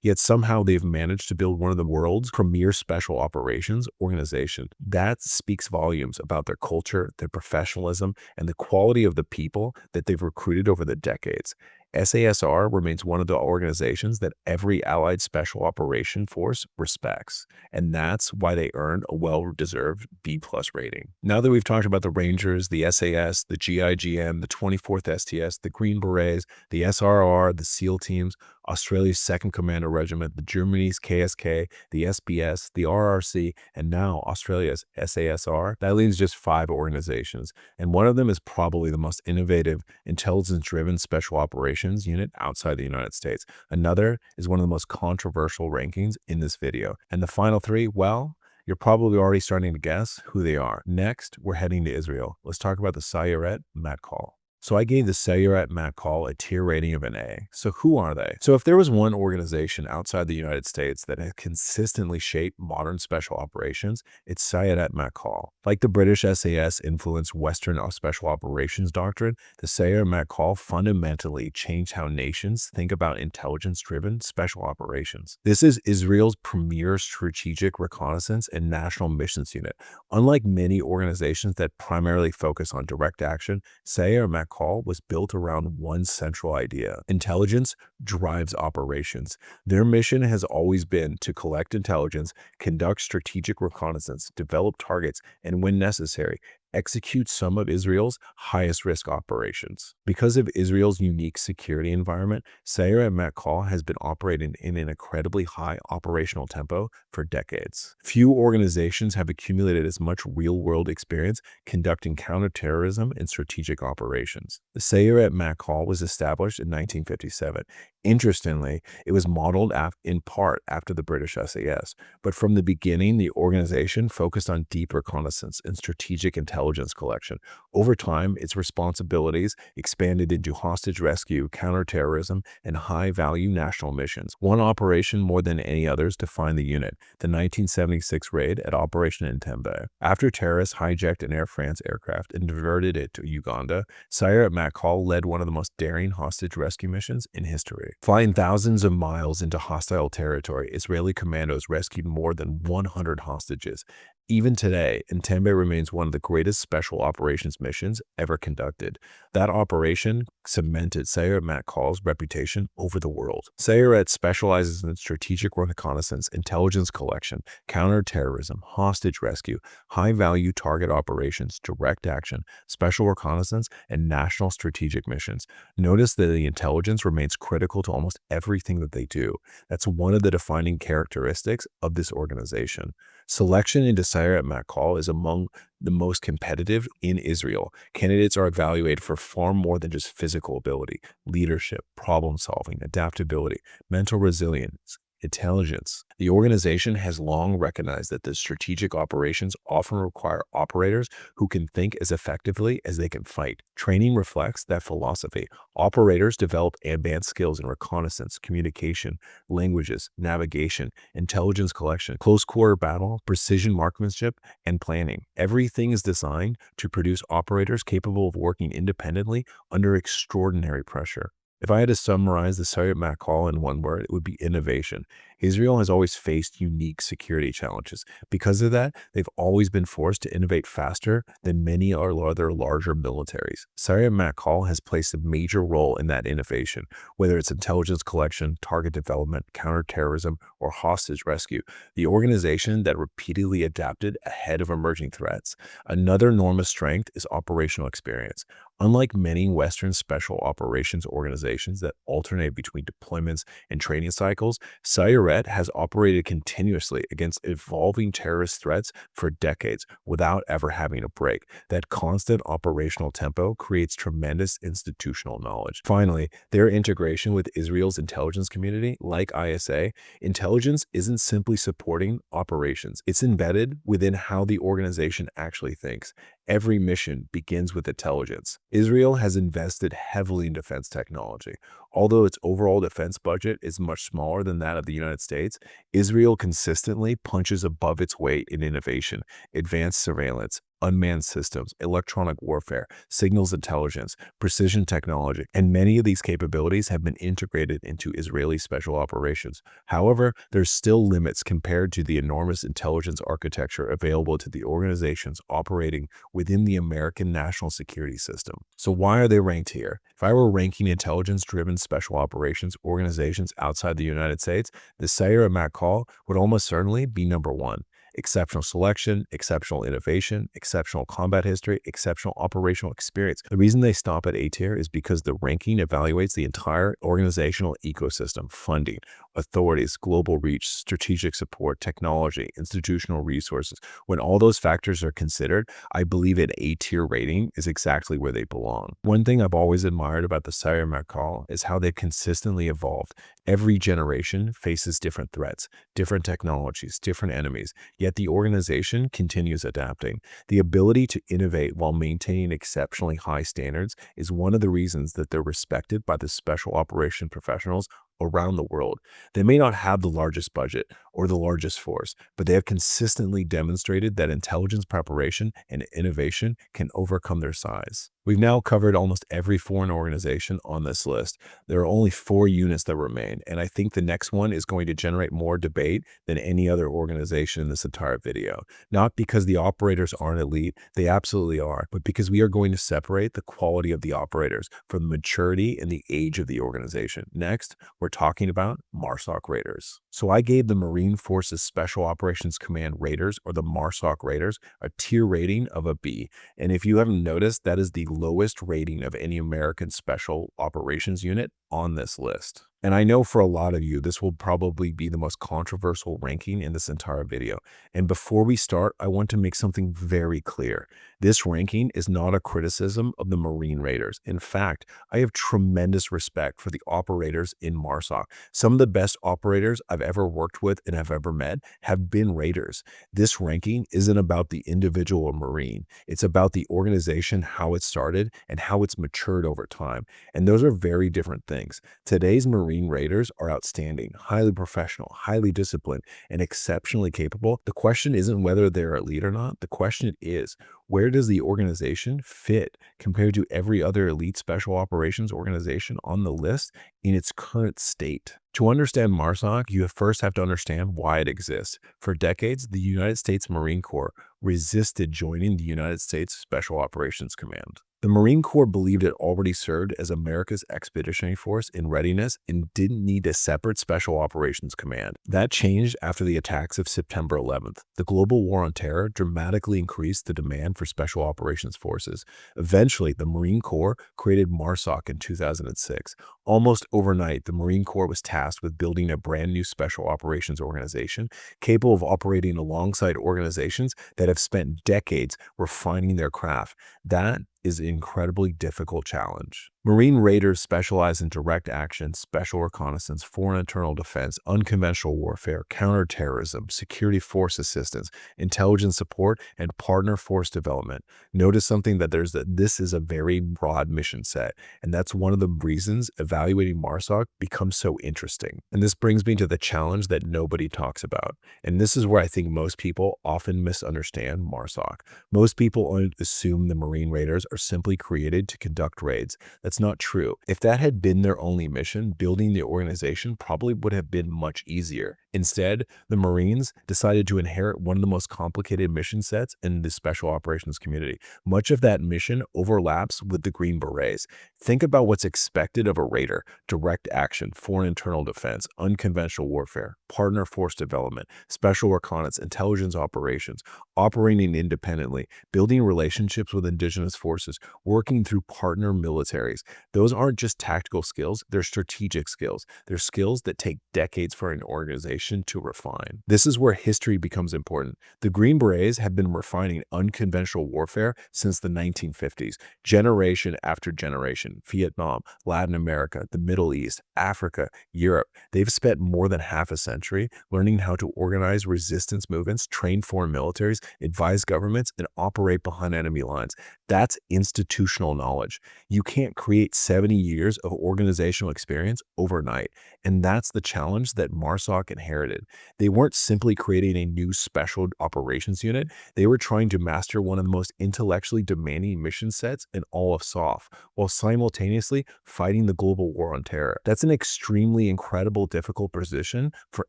Yet somehow they've managed to build one of the world's premier special operations organizations. That speaks volumes about their culture, their professionalism, and the quality of the people that they've recruited over the decades. SASR remains one of the organizations that every allied special operation force respects, and that's why they earned a well-deserved B+ rating. Now that we've talked about the Rangers, the SAS, the GIGN, the 24th STS, the Green Berets, the SRR, the SEAL teams, Australia's 2nd Commando Regiment, the Germany's KSK, the SBS, the RRC, and now Australia's SASR, that leaves just 5 organizations, and one of them is probably the most innovative, intelligence-driven special operations unit outside the United States. Another is one of the most controversial rankings in this video. And the final 3, well, you're probably already starting to guess who they are. Next, we're heading to Israel. Let's talk about the Sayeret Matkal. So I gave the Sayeret Matkal a tier rating of an A. So who are they? So if there was one organization outside the United States that has consistently shaped modern special operations, it's Sayeret Matkal. Like the British SAS influenced Western special operations doctrine, the Sayeret Matkal fundamentally changed how nations think about intelligence-driven special operations. This is Israel's premier strategic reconnaissance and national missions unit. Unlike many organizations that primarily focus on direct action, Sayeret Matkal was built around one central idea: intelligence drives operations. Their mission has always been to collect intelligence, conduct strategic reconnaissance, develop targets, and when necessary, execute some of Israel's highest risk operations. Because of Israel's unique security environment, Sayeret Matkal has been operating in an incredibly high operational tempo for decades. Few organizations have accumulated as much real-world experience conducting counterterrorism and strategic operations. The Sayeret Matkal was established in 1957. Interestingly, it was modeled in part after the British SAS, but from the beginning, the organization focused on deep reconnaissance and strategic intelligence collection. Over time, its responsibilities expanded into hostage rescue, counterterrorism, and high-value national missions. One operation more than any others defined the unit: the 1976 raid at Operation Entebbe. After terrorists hijacked an Air France aircraft and diverted it to Uganda, Sayeret Matkal led one of the most daring hostage rescue missions in history. Flying thousands of miles into hostile territory, Israeli commandos rescued more than 100 hostages. Even today, Entebbe remains one of the greatest special operations missions ever conducted. That operation cemented Sayeret Matkal's reputation over the world. Sayeret specializes in strategic reconnaissance, intelligence collection, counterterrorism, hostage rescue, high-value target operations, direct action, special reconnaissance, and national strategic missions. Notice that the intelligence remains critical to almost everything that they do. That's one of the defining characteristics of this organization. Selection into Sayeret Matkal is among the most competitive in Israel. Candidates are evaluated for far more than just physical ability: leadership, problem solving, adaptability, mental resilience, intelligence. The organization has long recognized that the strategic operations often require operators who can think as effectively as they can fight. Training reflects that philosophy. Operators develop advanced skills in reconnaissance, communication, languages, navigation, intelligence collection, close quarter battle, precision marksmanship, and planning. Everything is designed to produce operators capable of working independently under extraordinary pressure. If I had to summarize the Sayeret Matkal in one word, it would be innovation. Israel has always faced unique security challenges. Because of that, they've always been forced to innovate faster than many other larger militaries. Sayeret Matkal has played a major role in that innovation, whether it's intelligence collection, target development, counterterrorism, or hostage rescue. The organization that repeatedly adapted ahead of emerging threats. Another enormous strength is operational experience. Unlike many Western special operations organizations that alternate between deployments and training cycles, Sayeret has operated continuously against evolving terrorist threats for decades without ever having a break. That constant operational tempo creates tremendous institutional knowledge. Finally, their integration with Israel's intelligence community, like ISA, intelligence isn't simply supporting operations. It's embedded within how the organization actually thinks. Every mission begins with intelligence. Israel has invested heavily in defense technology. Although its overall defense budget is much smaller than that of the United States, Israel consistently punches above its weight in innovation, advanced surveillance, unmanned systems, electronic warfare, signals intelligence, precision technology, and many of these capabilities have been integrated into Israeli special operations. However, there's still limits compared to the enormous intelligence architecture available to the organizations operating within the American national security system. So why are they ranked here? If I were ranking intelligence-driven special operations organizations outside the United States, the Sayeret Matkal would almost certainly be number one. Exceptional selection, exceptional innovation, exceptional combat history, exceptional operational experience. The reason they stop at A tier is because the ranking evaluates the entire organizational ecosystem: funding, authorities, global reach, strategic support, technology, institutional resources. When all those factors are considered, I believe an A tier rating is exactly where they belong. One thing I've always admired about the Sayeret Matkal is how they've consistently evolved. Every generation faces different threats, different technologies, different enemies, yet the organization continues adapting. The ability to innovate while maintaining exceptionally high standards is one of the reasons that they're respected by the special operation professionals around the world. They may not have the largest budget or the largest force, but they have consistently demonstrated that intelligence preparation and innovation can overcome their size. We've now covered almost every foreign organization on this list. There are only 4 units that remain, and I think the next one is going to generate more debate than any other organization in this entire video. Not because the operators aren't elite, they absolutely are, but because we are going to separate the quality of the operators from the maturity and the age of the organization. Next, we're talking about MARSOC Raiders. So I gave the Marine Forces Special Operations Command Raiders, or the MARSOC Raiders, a tier rating of a B. And if you haven't noticed, that is the lowest rating of any American special operations unit on this list. And I know for a lot of you, this will probably be the most controversial ranking in this entire video. And before we start, I want to make something very clear. This ranking is not a criticism of the Marine Raiders. In fact, I have tremendous respect for the operators in MARSOC. Some of the best operators I've ever worked with and have ever met have been Raiders. This ranking isn't about the individual Marine. It's about the organization, how it started, and how it's matured over time. And those are very different things. Today's Marine Raiders are outstanding, highly professional, highly disciplined, and exceptionally capable. The question isn't whether they're elite or not. The question is, where does the organization fit compared to every other elite special operations organization on the list in its current state? To understand MARSOC, you first have to understand why it exists. For decades, the United States Marine Corps resisted joining the United States Special Operations Command. The Marine Corps believed it already served as America's expeditionary force in readiness and didn't need a separate Special Operations Command. That changed after the attacks of September 11th. The global war on terror dramatically increased the demand for Special Operations forces. Eventually, the Marine Corps created MARSOC in 2006. Almost overnight, the Marine Corps was tasked with building a brand new Special Operations organization capable of operating alongside organizations that have spent decades refining their craft. That is an incredibly difficult challenge. Marine Raiders specialize in direct action, special reconnaissance, foreign internal defense, unconventional warfare, counterterrorism, security force assistance, intelligence support, and partner force development. Notice something that this is a very broad mission set, and that's one of the reasons evaluating MARSOC becomes so interesting. And this brings me to the challenge that nobody talks about. And this is where I think most people often misunderstand MARSOC. Most people assume the Marine Raiders are simply created to conduct raids. That's not true. If that had been their only mission, building the organization probably would have been much easier. Instead, the Marines decided to inherit one of the most complicated mission sets in the special operations community. Much of that mission overlaps with the Green Berets. Think about what's expected of a raider: direct action, foreign internal defense, unconventional warfare, partner force development, special reconnaissance, intelligence operations, operating independently, building relationships with indigenous forces, working through partner militaries. Those aren't just tactical skills, they're strategic skills. They're skills that take decades for an organization to refine. This is where history becomes important. The Green Berets have been refining unconventional warfare since the 1950s, generation after generation. Vietnam, Latin America, the Middle East, Africa, Europe. They've spent more than half a century learning how to organize resistance movements, train foreign militaries, advise governments, and operate behind enemy lines. That's institutional knowledge. You can't create 70 years of organizational experience overnight. And that's the challenge that MARSOC inherited. They weren't simply creating a new special operations unit. They were trying to master one of the most intellectually demanding mission sets in all of SOF, while simultaneously fighting the global war on terror. That's an extremely incredible, difficult position for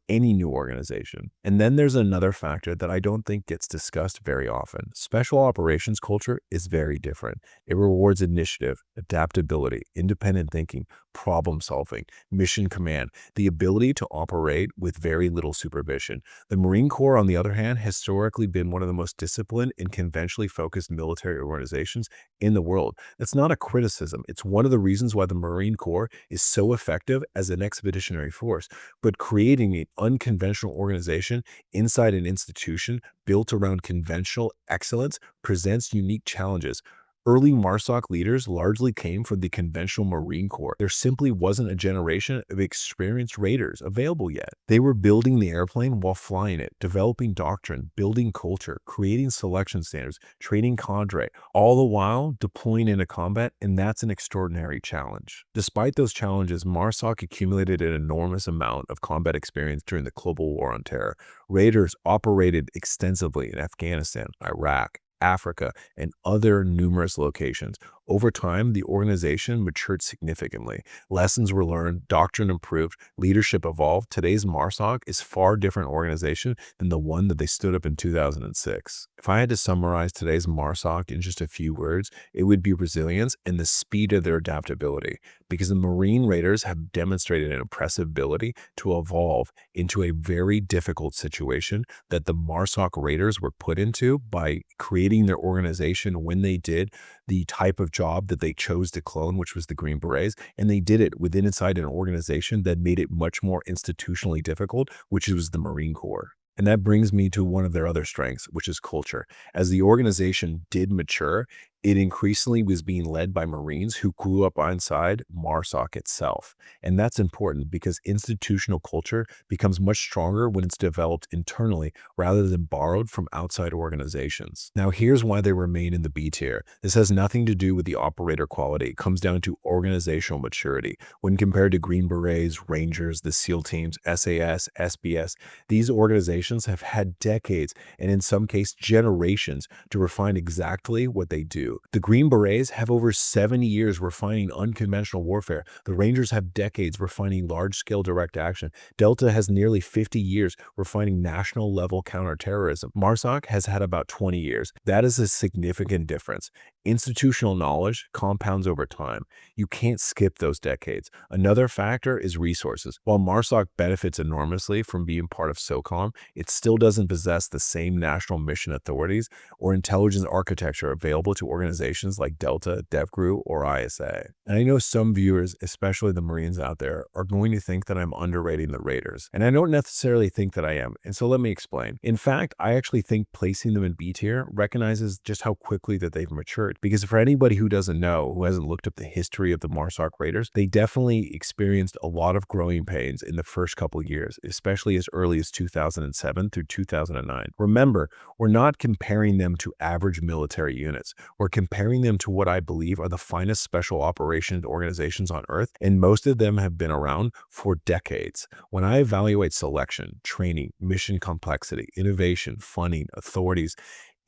any new organization. And then there's another factor that I don't think gets discussed very often. Special operations culture is very different. It rewards initiative, adaptability, independent thinking, problem solving, mission command, the ability to operate with very little supervision. The Marine Corps, on the other hand, has historically been one of the most disciplined and conventionally focused military organizations in the world. That's not a criticism. It's one of the reasons why the Marine Corps is so effective as an expeditionary force. But creating an unconventional organization inside an institution built around conventional excellence presents unique challenges. Early MARSOC leaders largely came from the conventional Marine Corps. There simply wasn't a generation of experienced raiders available yet. They were building the airplane while flying it, developing doctrine, building culture, creating selection standards, training cadre, all the while deploying into combat, and that's an extraordinary challenge. Despite those challenges, MARSOC accumulated an enormous amount of combat experience during the global war on terror. Raiders operated extensively in Afghanistan, Iraq, Africa, and other numerous locations. Over time, the organization matured significantly. Lessons were learned, doctrine improved, leadership evolved. Today's MARSOC is a far different organization than the one that they stood up in 2006. If I had to summarize today's MARSOC in just a few words, it would be resilience and the speed of their adaptability, because the Marine Raiders have demonstrated an impressive ability to evolve into a very difficult situation that the MARSOC Raiders were put into by creating their organization when they did, the type of job that they chose to clone, which was the Green Berets, and they did it inside an organization that made it much more institutionally difficult, which was the Marine Corps. And that brings me to one of their other strengths, which is culture. As the organization did mature, it increasingly was being led by Marines who grew up inside MARSOC itself. And that's important because institutional culture becomes much stronger when it's developed internally rather than borrowed from outside organizations. Now, here's why they remain in the B tier. This has nothing to do with the operator quality. It comes down to organizational maturity. When compared to Green Berets, Rangers, the SEAL teams, SAS, SBS, these organizations have had decades and in some cases generations to refine exactly what they do. The Green Berets have over 70 years refining unconventional warfare. The Rangers have decades refining large-scale direct action. Delta has nearly 50 years refining national-level counterterrorism. MARSOC has had about 20 years. That is a significant difference. Institutional knowledge compounds over time. You can't skip those decades. Another factor is resources. While MARSOC benefits enormously from being part of SOCOM, it still doesn't possess the same national mission authorities or intelligence architecture available to organizations like Delta, DEVGRU, or ISA. And I know some viewers, especially the Marines out there, are going to think that I'm underrating the Raiders. And I don't necessarily think that I am. And so let me explain. In fact, I actually think placing them in B tier recognizes just how quickly that they've matured. Because for anybody who doesn't know, who hasn't looked up the history of the MARSOC Raiders, they definitely experienced a lot of growing pains in the first couple of years, especially as early as 2007 through 2009. Remember, we're not comparing them to average military units. We're comparing them to what I believe are the finest special operations organizations on Earth, and most of them have been around for decades. When I evaluate selection, training, mission complexity, innovation, funding, authorities,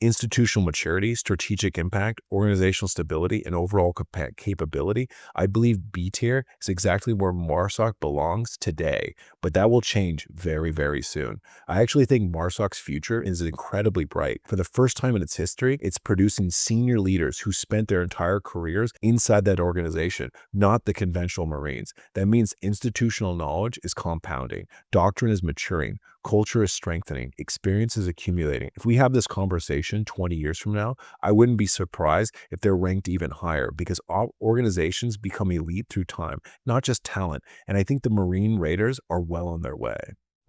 institutional maturity, strategic impact, organizational stability, and overall capability, I believe B tier is exactly where MARSOC belongs today, but that will change very, very soon. I actually think MARSOC's future is incredibly bright. For the first time in its history, it's producing senior leaders who spent their entire careers inside that organization, not the conventional Marines. That means institutional knowledge is compounding, doctrine is maturing, culture is strengthening, experience is accumulating. If we have this conversation 20 years from now, I wouldn't be surprised if they're ranked even higher because organizations become elite through time, not just talent. And I think the Marine Raiders are well on their way.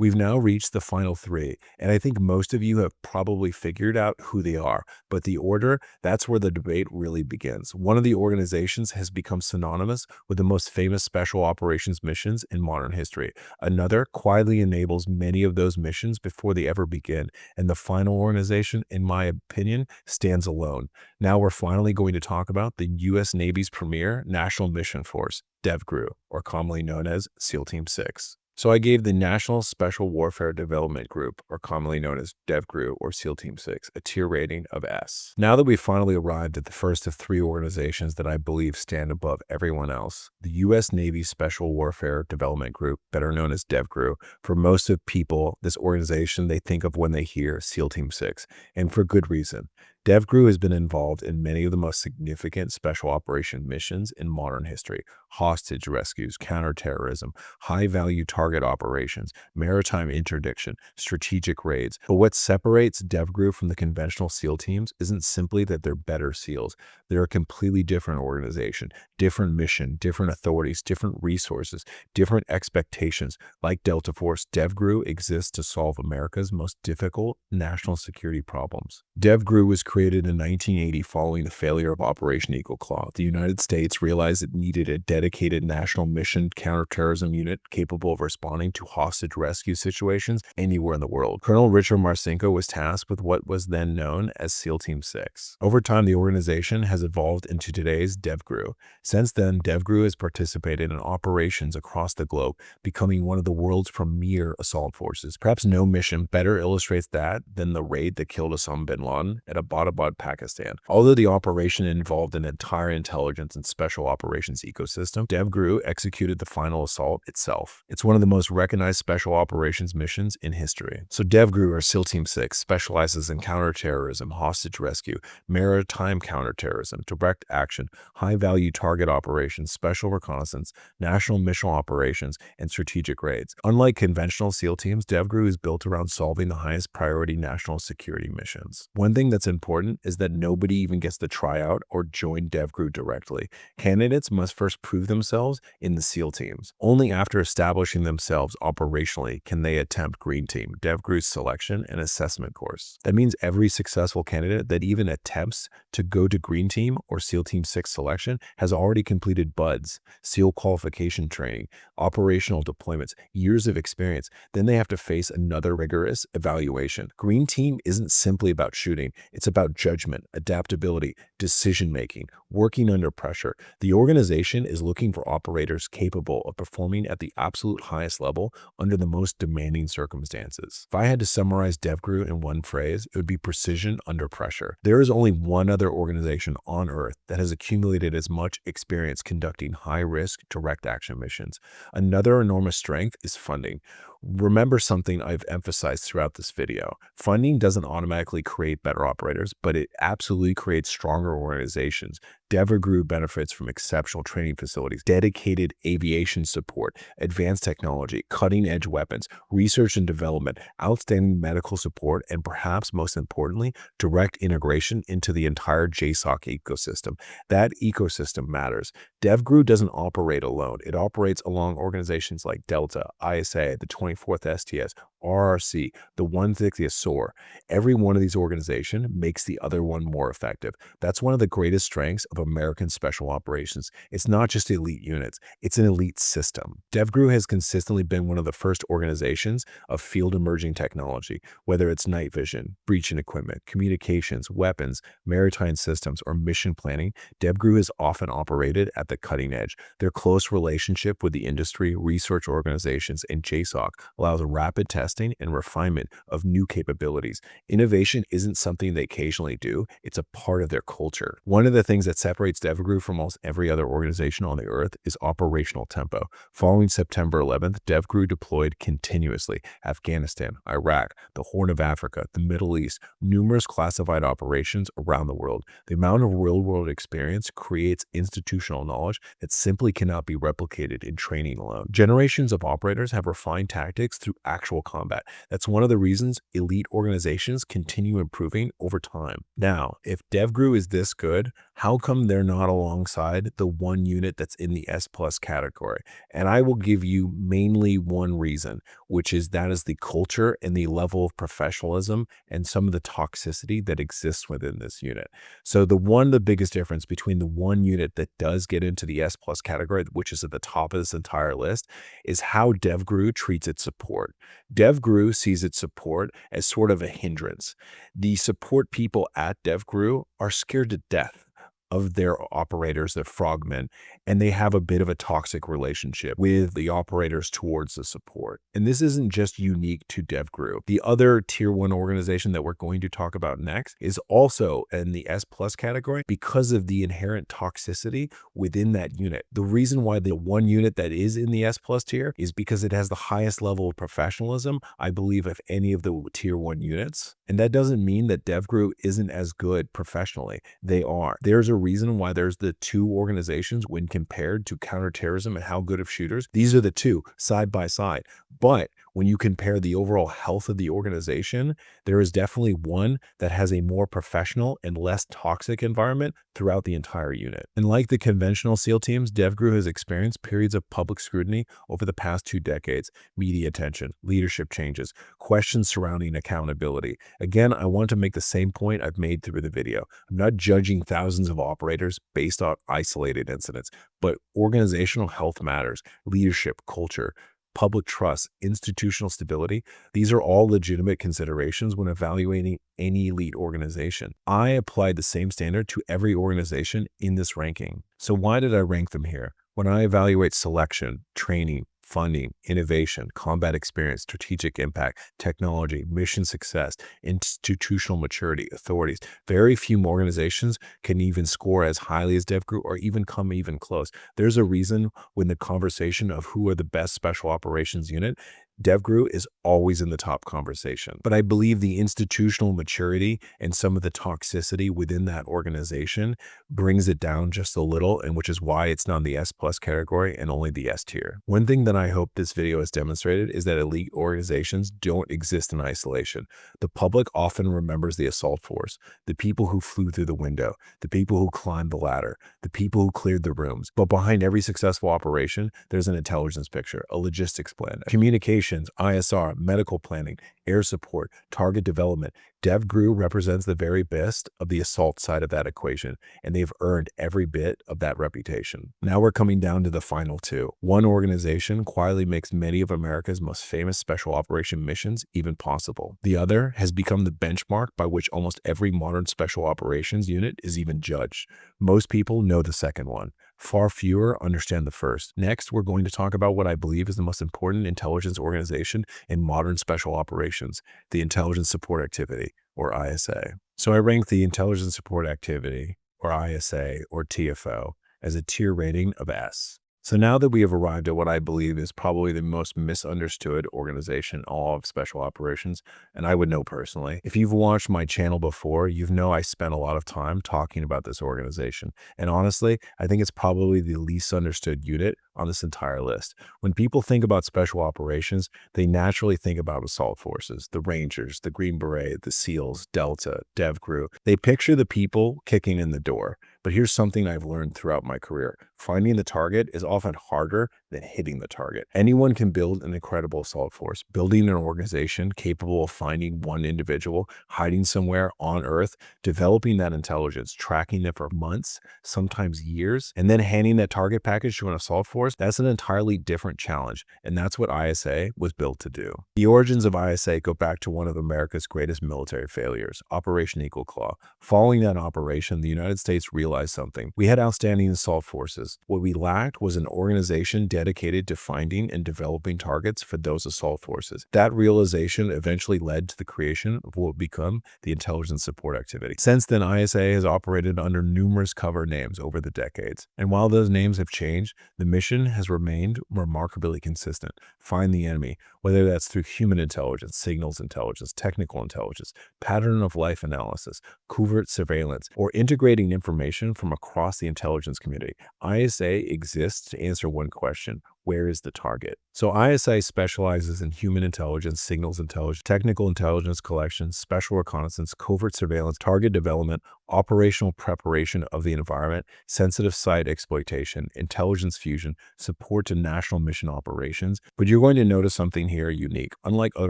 We've now reached the final three, and I think most of you have probably figured out who they are, but the order, that's where the debate really begins. One of the organizations has become synonymous with the most famous special operations missions in modern history. Another quietly enables many of those missions before they ever begin, and the final organization, in my opinion, stands alone. Now we're finally going to talk about the U.S. Navy's premier National Mission Force, DEVGRU, or commonly known as SEAL Team 6. So I gave the National Special Warfare Development Group, or commonly known as DEVGRU or SEAL Team 6, a tier rating of S. Now that we've finally arrived at the first of three organizations that I believe stand above everyone else, the U.S. Navy Special Warfare Development Group, better known as DEVGRU, for most of people, this organization they think of when they hear SEAL Team 6, and for good reason. DEVGRU has been involved in many of the most significant special operation missions in modern history: hostage rescues, counterterrorism, high-value target operations, maritime interdiction, strategic raids. But what separates DEVGRU from the conventional SEAL teams isn't simply that they're better SEALs. They're a completely different organization, different mission, different authorities, different resources, different expectations. Like Delta Force, DEVGRU exists to solve America's most difficult national security problems. DEVGRU was created in 1980 following the failure of Operation Eagle Claw. The United States realized it needed a dedicated national mission counterterrorism unit capable of responding to hostage rescue situations anywhere in the world. Colonel Richard Marcinko was tasked with what was then known as SEAL Team 6. Over time, the organization has evolved into today's DEVGRU. Since then, DEVGRU has participated in operations across the globe, becoming one of the world's premier assault forces. Perhaps no mission better illustrates that than the raid that killed Osama bin Laden at Abbottabad, Pakistan. Although the operation involved an entire intelligence and special operations ecosystem, DEVGRU executed the final assault itself. It's one of the most recognized special operations missions in history. So DEVGRU, or SEAL Team 6, specializes in counterterrorism, hostage rescue, maritime counterterrorism, direct action, high-value target operations, special reconnaissance, national mission operations, and strategic raids. Unlike conventional SEAL teams, DEVGRU is built around solving the highest priority national security missions. One thing that's important is that nobody even gets to try out or join DEVGRU directly. Candidates must first prove themselves in the SEAL teams. Only after establishing themselves operationally can they attempt Green Team, DEVGRU's selection and assessment course. That means every successful candidate that even attempts to go to Green Team or SEAL Team 6 selection has already completed BUDS, SEAL qualification training, operational deployments, years of experience. Then they have to face another rigorous evaluation. Green Team isn't simply about shooting. It's about judgment, adaptability, decision-making, working under pressure. The organization is looking for operators capable of performing at the absolute highest level under the most demanding circumstances. If I had to summarize DEVGRU in one phrase, it would be precision under pressure. There is only one other organization on Earth that has accumulated as much experience conducting high-risk, direct action missions. Another enormous strength is funding. Remember something I've emphasized throughout this video. Funding doesn't automatically create better operators, but it absolutely creates stronger organizations. DEVGRU benefits from exceptional training facilities, dedicated aviation support, advanced technology, cutting-edge weapons, research and development, outstanding medical support, and perhaps most importantly, direct integration into the entire JSOC ecosystem. That ecosystem matters. DEVGRU doesn't operate alone. It operates along organizations like Delta, ISA, the 24th STS, RRC, the 160th SOAR. Every one of these organizations makes the other one more effective. That's one of the greatest strengths of American special operations. It's not just elite units, it's an elite system. DEVGRU has consistently been one of the first organizations of field emerging technology, whether it's night vision, breaching equipment, communications, weapons, maritime systems, or mission planning. DEVGRU has often operated at the cutting edge. Their close relationship with the industry, research organizations, and JSOC allows rapid testing and refinement of new capabilities. Innovation isn't something they occasionally do, it's a part of their culture. One of the things that separates DEVGRU from almost every other organization on the earth is operational tempo. Following September 11th, DEVGRU deployed continuously. Afghanistan, Iraq, the Horn of Africa, the Middle East, numerous classified operations around the world. The amount of real-world experience creates institutional knowledge that simply cannot be replicated in training alone. Generations of operators have refined tactics through actual combat combat. That's one of the reasons elite organizations continue improving over time. Now, if DEVGRU is this good, how come they're not alongside the one unit that's in the S plus category? And I will give you mainly one reason, which is that is the culture and the level of professionalism and some of the toxicity that exists within this unit. So the biggest difference between the one unit that does get into the S plus category, which is at the top of this entire list, is how DEVGRU treats its support. DEVGRU sees its support as sort of a hindrance. The support people at DEVGRU are scared to death of their operators, their frogmen, and they have a bit of a toxic relationship with the operators towards the support. And this isn't just unique to DEVGRU. The other tier 1 organization that we're going to talk about next is also in the S plus category because of the inherent toxicity within that unit. The reason why the one unit that is in the S plus tier is because it has the highest level of professionalism, I believe, of any of the tier 1 units. And that doesn't mean that DEVGRU isn't as good professionally. They are. There's a reason why there's the two organizations when compared to counterterrorism and how good of shooters. These are the two side by side. But when you compare the overall health of the organization, there is definitely one that has a more professional and less toxic environment throughout the entire unit. And like the conventional SEAL teams, DEVGRU has experienced periods of public scrutiny over the past 2 decades, media attention, leadership changes, questions surrounding accountability. Again, I want to make the same point I've made through the video. I'm not judging thousands of operators based on isolated incidents, but organizational health matters, leadership, culture, public trust, institutional stability. These are all legitimate considerations when evaluating any elite organization. I applied the same standard to every organization in this ranking. So why did I rank them here? When I evaluate selection, training, funding, innovation, combat experience, strategic impact, technology, mission success, institutional maturity, authorities, very few organizations can even score as highly as DEVGRU or even come even close. There's a reason when the conversation of who are the best special operations unit, DEVGRU is always in the top conversation. But I believe the institutional maturity and some of the toxicity within that organization brings it down just a little, and which is why it's not in the S plus category and only the S tier. One thing that I hope this video has demonstrated is that elite organizations don't exist in isolation. The public often remembers the assault force, the people who flew through the window, the people who climbed the ladder, the people who cleared the rooms. But behind every successful operation, there's an intelligence picture, a logistics plan, communication, ISR, medical planning, air support, target development. DEVGRU represents the very best of the assault side of that equation, and they've earned every bit of that reputation. Now we're coming down to the final two. One organization quietly makes many of America's most famous special operation missions even possible. The other has become the benchmark by which almost every modern special operations unit is even judged. Most people know the second one. Far fewer understand the first. Next, we're going to talk about what I believe is the most important intelligence organization in modern special operations, the Intelligence Support Activity, or ISA. So I rank the Intelligence Support Activity, or ISA, or TFO, as a tier rating of S. So now that we have arrived at what I believe is probably the most misunderstood organization in all of special operations, and I would know personally, if you've watched my channel before, you know I spent a lot of time talking about this organization. And honestly, I think it's probably the least understood unit on this entire list. When people think about special operations, they naturally think about assault forces, the Rangers, the Green Beret, the SEALs, Delta, DEVGRU. They picture the people kicking in the door. But here's something I've learned throughout my career. Finding the target is often harder than hitting the target. Anyone can build an incredible assault force. Building an organization capable of finding one individual hiding somewhere on Earth, developing that intelligence, tracking them for months, sometimes years, and then handing that target package to an assault force, that's an entirely different challenge. And that's what ISA was built to do. The origins of ISA go back to one of America's greatest military failures, Operation Eagle Claw. Following that operation, the United States realized something. We had outstanding assault forces. What we lacked was an organization dedicated to finding and developing targets for those assault forces. That realization eventually led to the creation of what would become the Intelligence Support Activity. Since then, ISA has operated under numerous cover names over the decades. And while those names have changed, the mission has remained remarkably consistent. Find the enemy, whether that's through human intelligence, signals intelligence, technical intelligence, pattern of life analysis, covert surveillance, or integrating information from across the intelligence community. ISA exists to answer one question: where is the target? So ISA specializes in human intelligence, signals intelligence, technical intelligence collection, special reconnaissance, covert surveillance, target development, operational preparation of the environment, sensitive site exploitation, intelligence fusion, support to national mission operations. But you're going to notice something here unique. Unlike other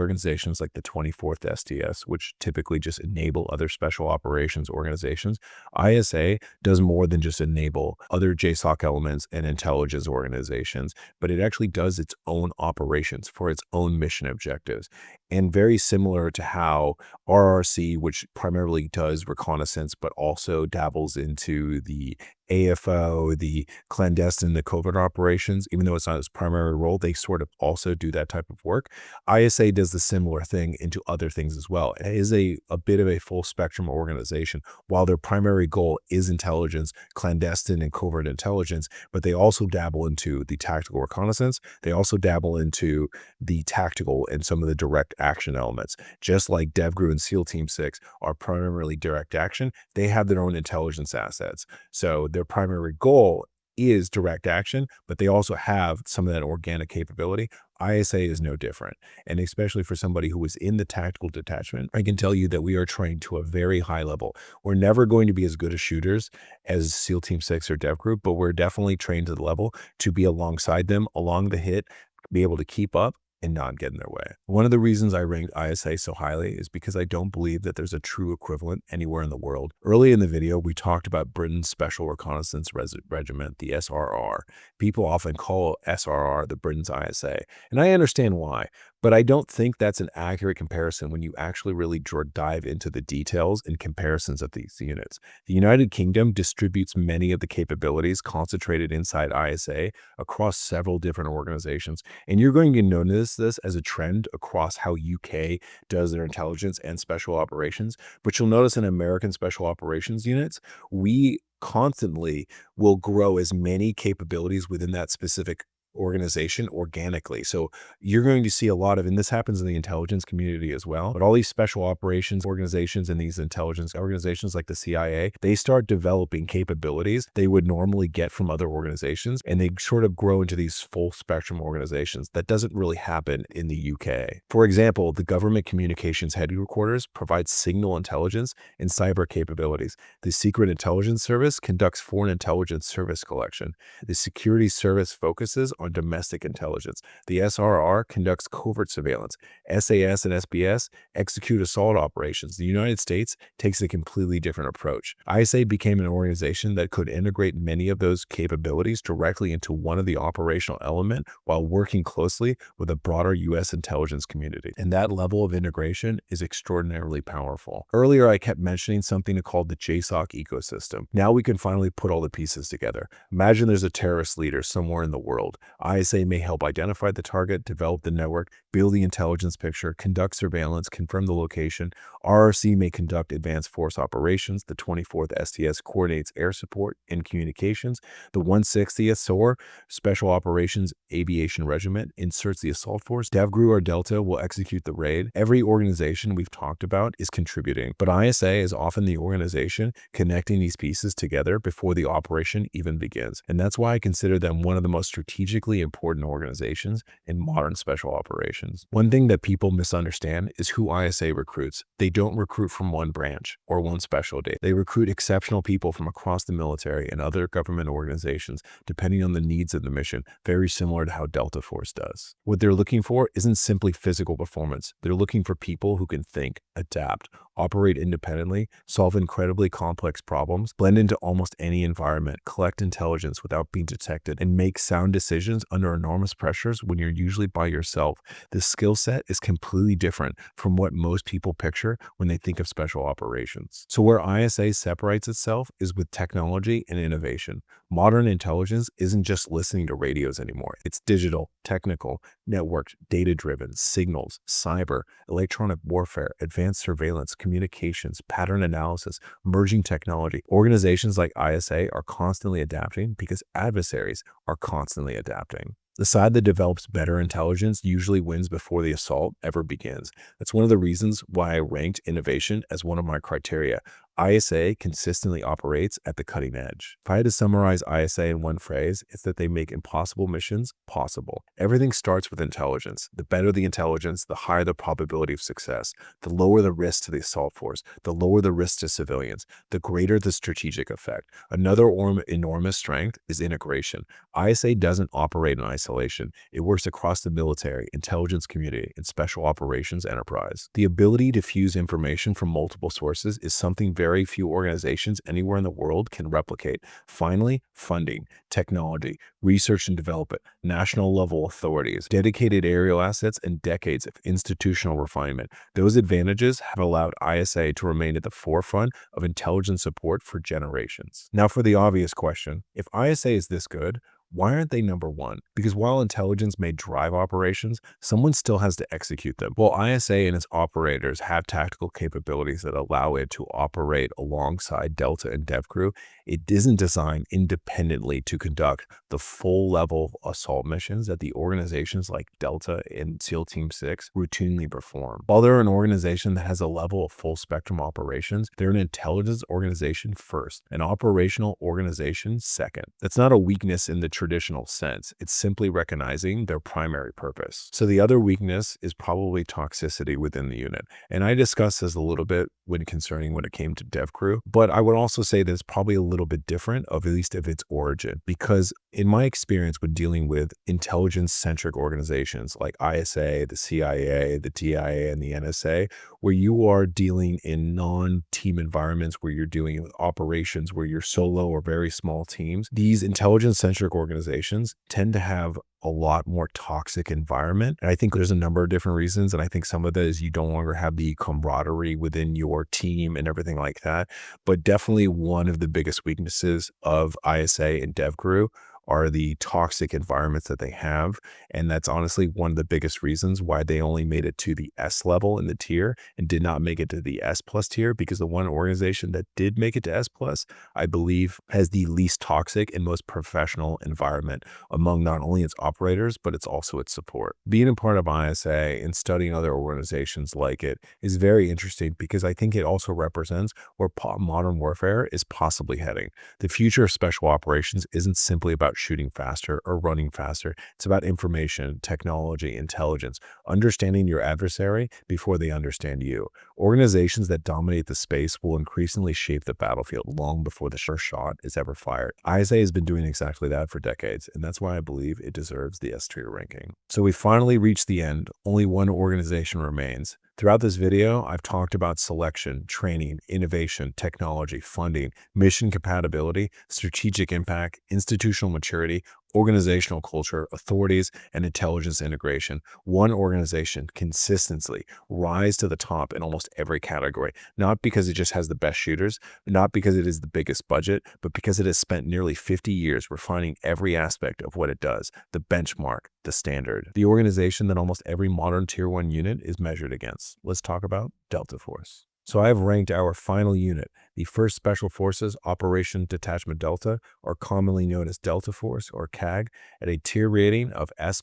organizations like the 24th STS, which typically just enable other special operations organizations, ISA does more than just enable other JSOC elements and intelligence organizations, but it actually does its own operations for its own mission objectives. And very similar to how RRC, which primarily does reconnaissance, but also dabbles into the AFO, the clandestine, the covert operations, even though it's not its primary role, they sort of also do that type of work. ISA does the similar thing into other things as well. It is a bit of a full spectrum organization. While their primary goal is intelligence, clandestine and covert intelligence, but they also dabble into the tactical reconnaissance. They also dabble into the tactical and some of the direct action elements. Just like DEVGRU and SEAL Team 6 are primarily direct action, they have their own intelligence assets. So their primary goal is direct action, but they also have some of that organic capability. ISA is no different. And especially for somebody who is in the tactical detachment, I can tell you that we are trained to a very high level. We're never going to be as good as shooters as SEAL Team 6 or DEVGRU, but we're definitely trained to the level to be alongside them, along the hit, be able to keep up and not get in their way. One of the reasons I ranked ISA so highly is because I don't believe that there's a true equivalent anywhere in the world. Early in the video, we talked about Britain's Special Reconnaissance Regiment, the SRR. People often call SRR the Britain's ISA, and I understand why. But I don't think that's an accurate comparison when you actually really dive into the details and comparisons of these units. The United Kingdom distributes many of the capabilities concentrated inside ISA across several different organizations. And you're going to notice this as a trend across how UK does their intelligence and special operations. But you'll notice in American special operations units, we constantly will grow as many capabilities within that specific organization organically. So you're going to see a lot of, and this happens in the intelligence community as well, but all these special operations organizations and these intelligence organizations like the CIA, they start developing capabilities they would normally get from other organizations, and they sort of grow into these full spectrum organizations. That doesn't really happen in the UK. For example, the Government Communications Headquarters provides signal intelligence and cyber capabilities. The Secret Intelligence Service conducts foreign intelligence service collection. The Security Service focuses on domestic intelligence. The SRR conducts covert surveillance. SAS and SBS execute assault operations. The United States takes a completely different approach. ISA became an organization that could integrate many of those capabilities directly into one of the operational element while working closely with a broader U.S. intelligence community. And that level of integration is extraordinarily powerful. Earlier, I kept mentioning something called the JSOC ecosystem. Now we can finally put all the pieces together. Imagine there's a terrorist leader somewhere in the world. ISA may help identify the target, develop the network, build the intelligence picture, conduct surveillance, confirm the location. RRC may conduct advanced force operations. The 24th STS coordinates air support and communications. The 160th SOAR, Special Operations Aviation Regiment, inserts the assault force. DEVGRU or Delta will execute the raid. Every organization we've talked about is contributing, but ISA is often the organization connecting these pieces together before the operation even begins. And that's why I consider them one of the most strategically important organizations in modern special operations. One thing that people misunderstand is who ISA recruits. They don't recruit from one branch or one specialty. They recruit exceptional people from across the military and other government organizations, depending on the needs of the mission, very similar to how Delta Force does. What they're looking for isn't simply physical performance. They're looking for people who can think, adapt, operate independently, solve incredibly complex problems, blend into almost any environment, collect intelligence without being detected, and make sound decisions under enormous pressures when you're usually by yourself. This skill set is completely different from what most people picture when they think of special operations. So where ISA separates itself is with technology and innovation. Modern intelligence isn't just listening to radios anymore. It's digital, technical, networked, data-driven, signals, cyber, electronic warfare, advanced surveillance, communications, pattern analysis, emerging technology. Organizations like ISA are constantly adapting because adversaries are constantly adapting. The side that develops better intelligence usually wins before the assault ever begins. That's one of the reasons why I ranked innovation as one of my criteria. ISA consistently operates at the cutting edge. If I had to summarize ISA in one phrase, it's that they make impossible missions possible. Everything starts with intelligence. The better the intelligence, the higher the probability of success. The lower the risk to the assault force, the lower the risk to civilians, the greater the strategic effect. Another enormous strength is integration. ISA doesn't operate in isolation. It works across the military, intelligence community, and special operations enterprise. The ability to fuse information from multiple sources is something very few organizations anywhere in the world can replicate. Finally, funding, technology, research and development, national level authorities, dedicated aerial assets, and decades of institutional refinement. Those advantages have allowed ISA to remain at the forefront of intelligence support for generations. Now for the obvious question, if ISA is this good, why aren't they number one? Because while intelligence may drive operations, someone still has to execute them. While ISA and its operators have tactical capabilities that allow it to operate alongside Delta and DEVGRU, it isn't designed independently to conduct the full-level assault missions that the organizations like Delta and SEAL Team 6 routinely perform. While they're an organization that has a level of full-spectrum operations, they're an intelligence organization first, an operational organization second. That's not a weakness in the traditional sense. It's simply recognizing their primary purpose. So the other weakness is probably toxicity within the unit. And I discussed this a little bit when it came to DEVGRU, but I would also say that it's probably a little bit different at least of its origin, because in my experience when dealing with intelligence-centric organizations like ISA, the CIA, the DIA, and the NSA, where you are dealing in non-team environments, where you're dealing with operations where you're solo or very small teams, these intelligence-centric organizations tend to have a lot more toxic environment. And I think there's a number of different reasons. And I think some of that is you no longer have the camaraderie within your team and everything like that. But definitely one of the biggest weaknesses of ISA and DEVGRU are the toxic environments that they have. And that's honestly one of the biggest reasons why they only made it to the S level in the tier and did not make it to the S plus tier, because the one organization that did make it to S plus, I believe, has the least toxic and most professional environment among not only its operators, but it's also its support. Being a part of ISA and studying other organizations like it is very interesting, because I think it also represents where modern warfare is possibly heading. The future of special operations isn't simply about shooting faster or running faster. It's about information, technology, intelligence, understanding your adversary before they understand you. Organizations that dominate the space will increasingly shape the battlefield long before the first shot is ever fired. ISA has been doing exactly that for decades, and that's why I believe it deserves the S tier ranking. So we finally reached the end. Only one organization remains. Throughout this video, I've talked about selection, training, innovation, technology, funding, mission compatibility, strategic impact, institutional maturity, organizational culture, authorities, and intelligence integration. One organization consistently rise to the top in almost every category, not because it just has the best shooters, not because it is the biggest budget, but because it has spent nearly 50 years refining every aspect of what it does, the benchmark, the standard, the organization that almost every modern tier 1 unit is measured against. Let's talk about Delta Force. So I have ranked our final unit, the 1st Special Forces Operation Detachment Delta, or commonly known as Delta Force, or CAG, at a tier rating of S+,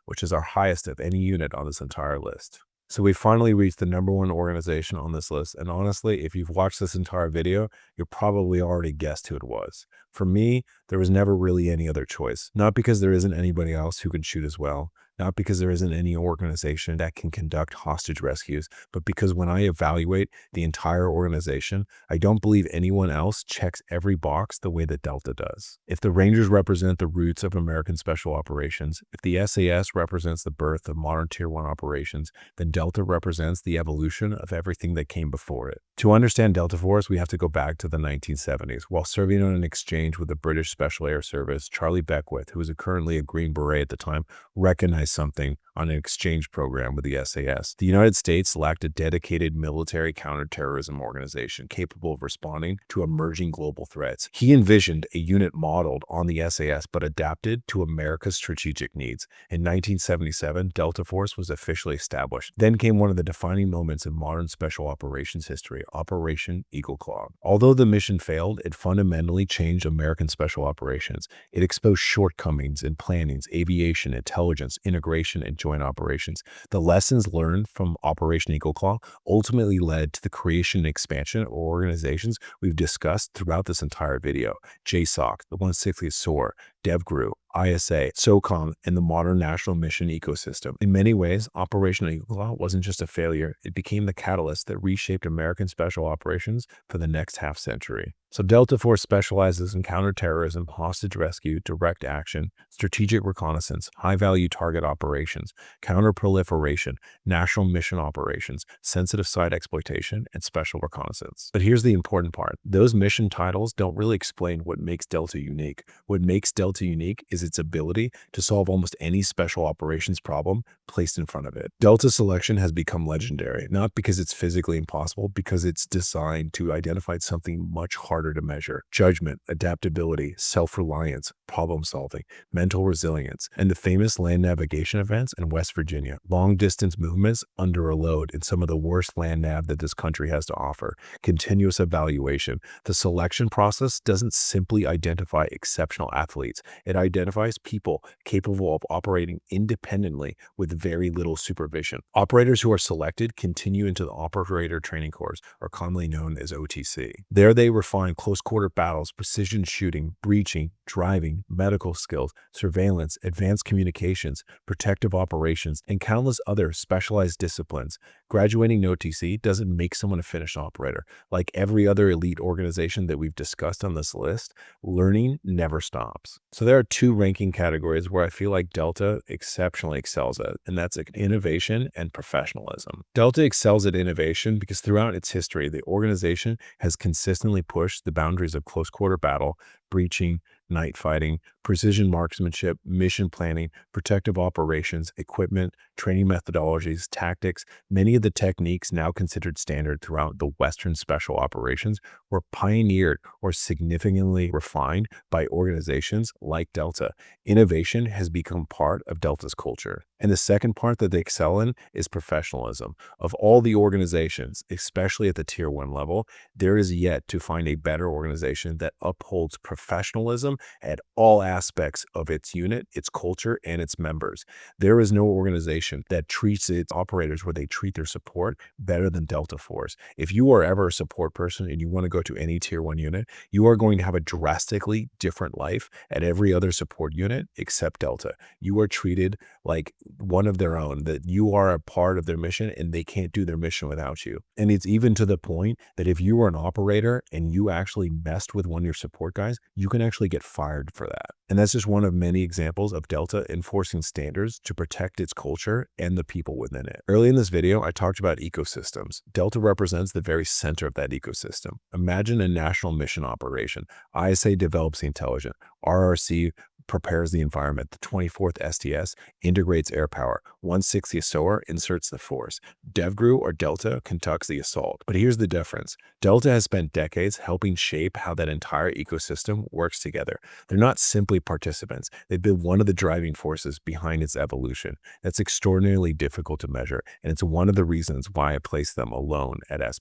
which is our highest of any unit on this entire list. So we finally reached the number 1 organization on this list, and honestly, if you've watched this entire video, you'll probably already guessed who it was. For me, there was never really any other choice. Not because there isn't anybody else who can shoot as well, not because there isn't any organization that can conduct hostage rescues, but because when I evaluate the entire organization, I don't believe anyone else checks every box the way that Delta does. If the Rangers represent the roots of American special operations, if the SAS represents the birth of modern tier 1 operations, then Delta represents the evolution of everything that came before it. To understand Delta Force, we have to go back to the 1970s. While serving on an exchange with the British Special Air Service, Charlie Beckwith, who was currently a Green Beret at the time, recognized something on an exchange program with the SAS. The United States lacked a dedicated military counterterrorism organization capable of responding to emerging global threats. He envisioned a unit modeled on the SAS but adapted to America's strategic needs. In 1977, Delta Force was officially established. Then came one of the defining moments in modern special operations history, Operation Eagle Claw. Although the mission failed, it fundamentally changed American special operations. It exposed shortcomings in planning, aviation, intelligence, integration, integration and joint operations. The lessons learned from Operation Eagle Claw ultimately led to the creation and expansion of organizations we've discussed throughout this entire video. JSOC, the 160th SOAR, DEVGRU, ISA, SOCOM, and the modern national mission ecosystem. In many ways, Operation Eagle Claw wasn't just a failure, it became the catalyst that reshaped American special operations for the next half century. So Delta Force specializes in counterterrorism, hostage rescue, direct action, strategic reconnaissance, high-value target operations, counter-proliferation, national mission operations, sensitive site exploitation, and special reconnaissance. But here's the important part. Those mission titles don't really explain what makes Delta unique. What makes Delta unique is its ability to solve almost any special operations problem placed in front of it. Delta selection has become legendary, not because it's physically impossible, because it's designed to identify something much harder to measure: judgment, adaptability, self-reliance, problem-solving, mental resilience, and the famous land navigation events in West Virginia, long-distance movements under a load in some of the worst land nav that this country has to offer, continuous evaluation. The selection process doesn't simply identify exceptional athletes. It identifies people capable of operating independently with very little supervision. Operators who are selected continue into the Operator Training Course, or commonly known as OTC. There they refine close quarter battles, precision shooting, breaching, driving, medical skills, surveillance, advanced communications, protective operations, and countless other specialized disciplines. Graduating to OTC doesn't make someone a finished operator. Like every other elite organization that we've discussed on this list, learning never stops. So there are two ranking categories where I feel like Delta exceptionally excels at, and that's innovation and professionalism. Delta excels at innovation because throughout its history, the organization has consistently pushed the boundaries of close quarter battle, breaching, night fighting, precision marksmanship, mission planning, protective operations, equipment, training methodologies, tactics. Many of the techniques now considered standard throughout the Western special operations were pioneered or significantly refined by organizations like Delta. Innovation has become part of Delta's culture. And the second part that they excel in is professionalism. Of all the organizations, especially at the tier 1 level, there is yet to find a better organization that upholds professionalism at all aspects of its unit, its culture, and its members. There is no organization that treats its operators where they treat their support better than Delta Force. If you are ever a support person and you want to go to any tier 1 unit, you are going to have a drastically different life at every other support unit except Delta. You are treated like one of their own, that you are a part of their mission and they can't do their mission without you. And it's even to the point that if you are an operator and you actually messed with one of your support guys, you can actually get fired for that. And that's just one of many examples of Delta enforcing standards to protect its culture and the people within it. Early in this video, I talked about ecosystems. Delta represents the very center of that ecosystem. Imagine a national mission operation. ISA develops the intelligence. RRC prepares the environment. The 24th STS integrates air power. 160th SOAR inserts the force. DEVGRU or Delta conducts the assault. But here's the difference. Delta has spent decades helping shape how that entire ecosystem works together. They're not simply participants. They've been one of the driving forces behind its evolution. That's extraordinarily difficult to measure, and it's one of the reasons why I place them alone at S+.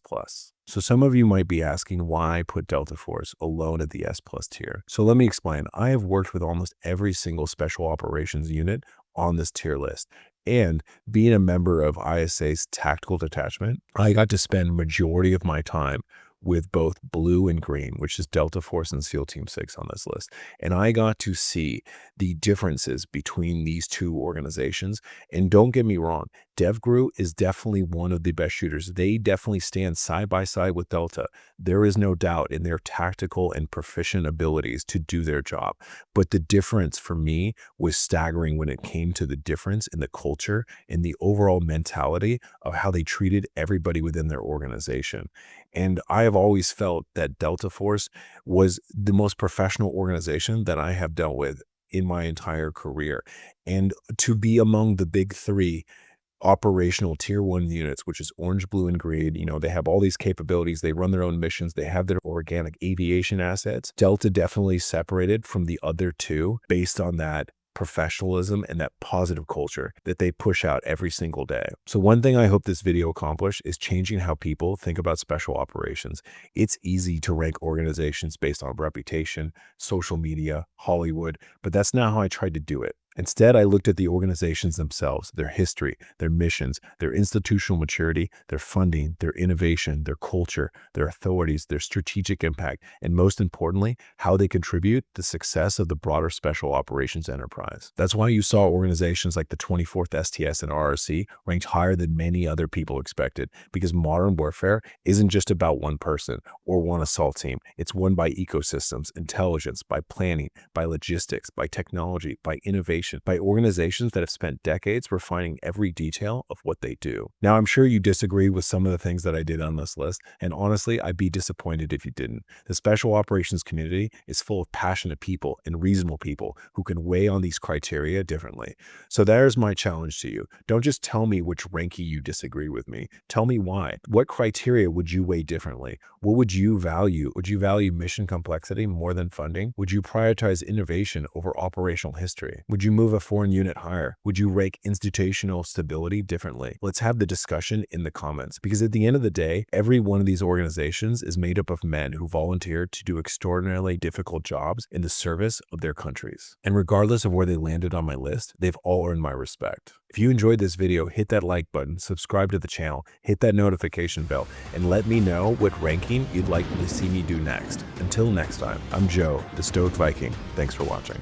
So some of you might be asking why I put Delta Force alone at the S+ tier. So let me explain. I have worked with almost every single special operations unit on this tier list. And being a member of ISA's tactical detachment, I got to spend majority of my time with both blue and green, which is Delta Force and SEAL Team 6 on this list. And I got to see the differences between these two organizations. And don't get me wrong, DEVGRU is definitely one of the best shooters. They definitely stand side by side with Delta. There is no doubt in their tactical and proficient abilities to do their job. But the difference for me was staggering when it came to the difference in the culture and the overall mentality of how they treated everybody within their organization. And I have always felt that Delta Force was the most professional organization that I have dealt with in my entire career. And to be among the big three operational tier 1 units, which is orange, blue, and green, they have all these capabilities. They run their own missions. They have their organic aviation assets. Delta definitely separated from the other two based on that professionalism and that positive culture that they push out every single day. So one thing I hope this video accomplished is changing how people think about special operations. It's easy to rank organizations based on reputation, social media, Hollywood, but that's not how I tried to do it. Instead, I looked at the organizations themselves, their history, their missions, their institutional maturity, their funding, their innovation, their culture, their authorities, their strategic impact, and most importantly, how they contribute to the success of the broader special operations enterprise. That's why you saw organizations like the 24th STS and RRC ranked higher than many other people expected, because modern warfare isn't just about one person or one assault team. It's won by ecosystems, intelligence, by planning, by logistics, by technology, by innovation, by organizations that have spent decades refining every detail of what they do. Now, I'm sure you disagree with some of the things that I did on this list, and honestly, I'd be disappointed if you didn't. The special operations community is full of passionate people and reasonable people who can weigh on these criteria differently. So there's my challenge to you. Don't just tell me which ranking you disagree with me. Tell me why. What criteria would you weigh differently? What would you value? Would you value mission complexity more than funding? Would you prioritize innovation over operational history? Would you move a foreign unit higher? Would you rank institutional stability differently? Let's have the discussion in the comments, because at the end of the day, every one of these organizations is made up of men who volunteered to do extraordinarily difficult jobs in the service of their countries. And regardless of where they landed on my list, they've all earned my respect. If you enjoyed this video, hit that like button, subscribe to the channel, hit that notification bell, and let me know what ranking you'd like to see me do next. Until next time, I'm Joe, the Stoic Viking. Thanks for watching.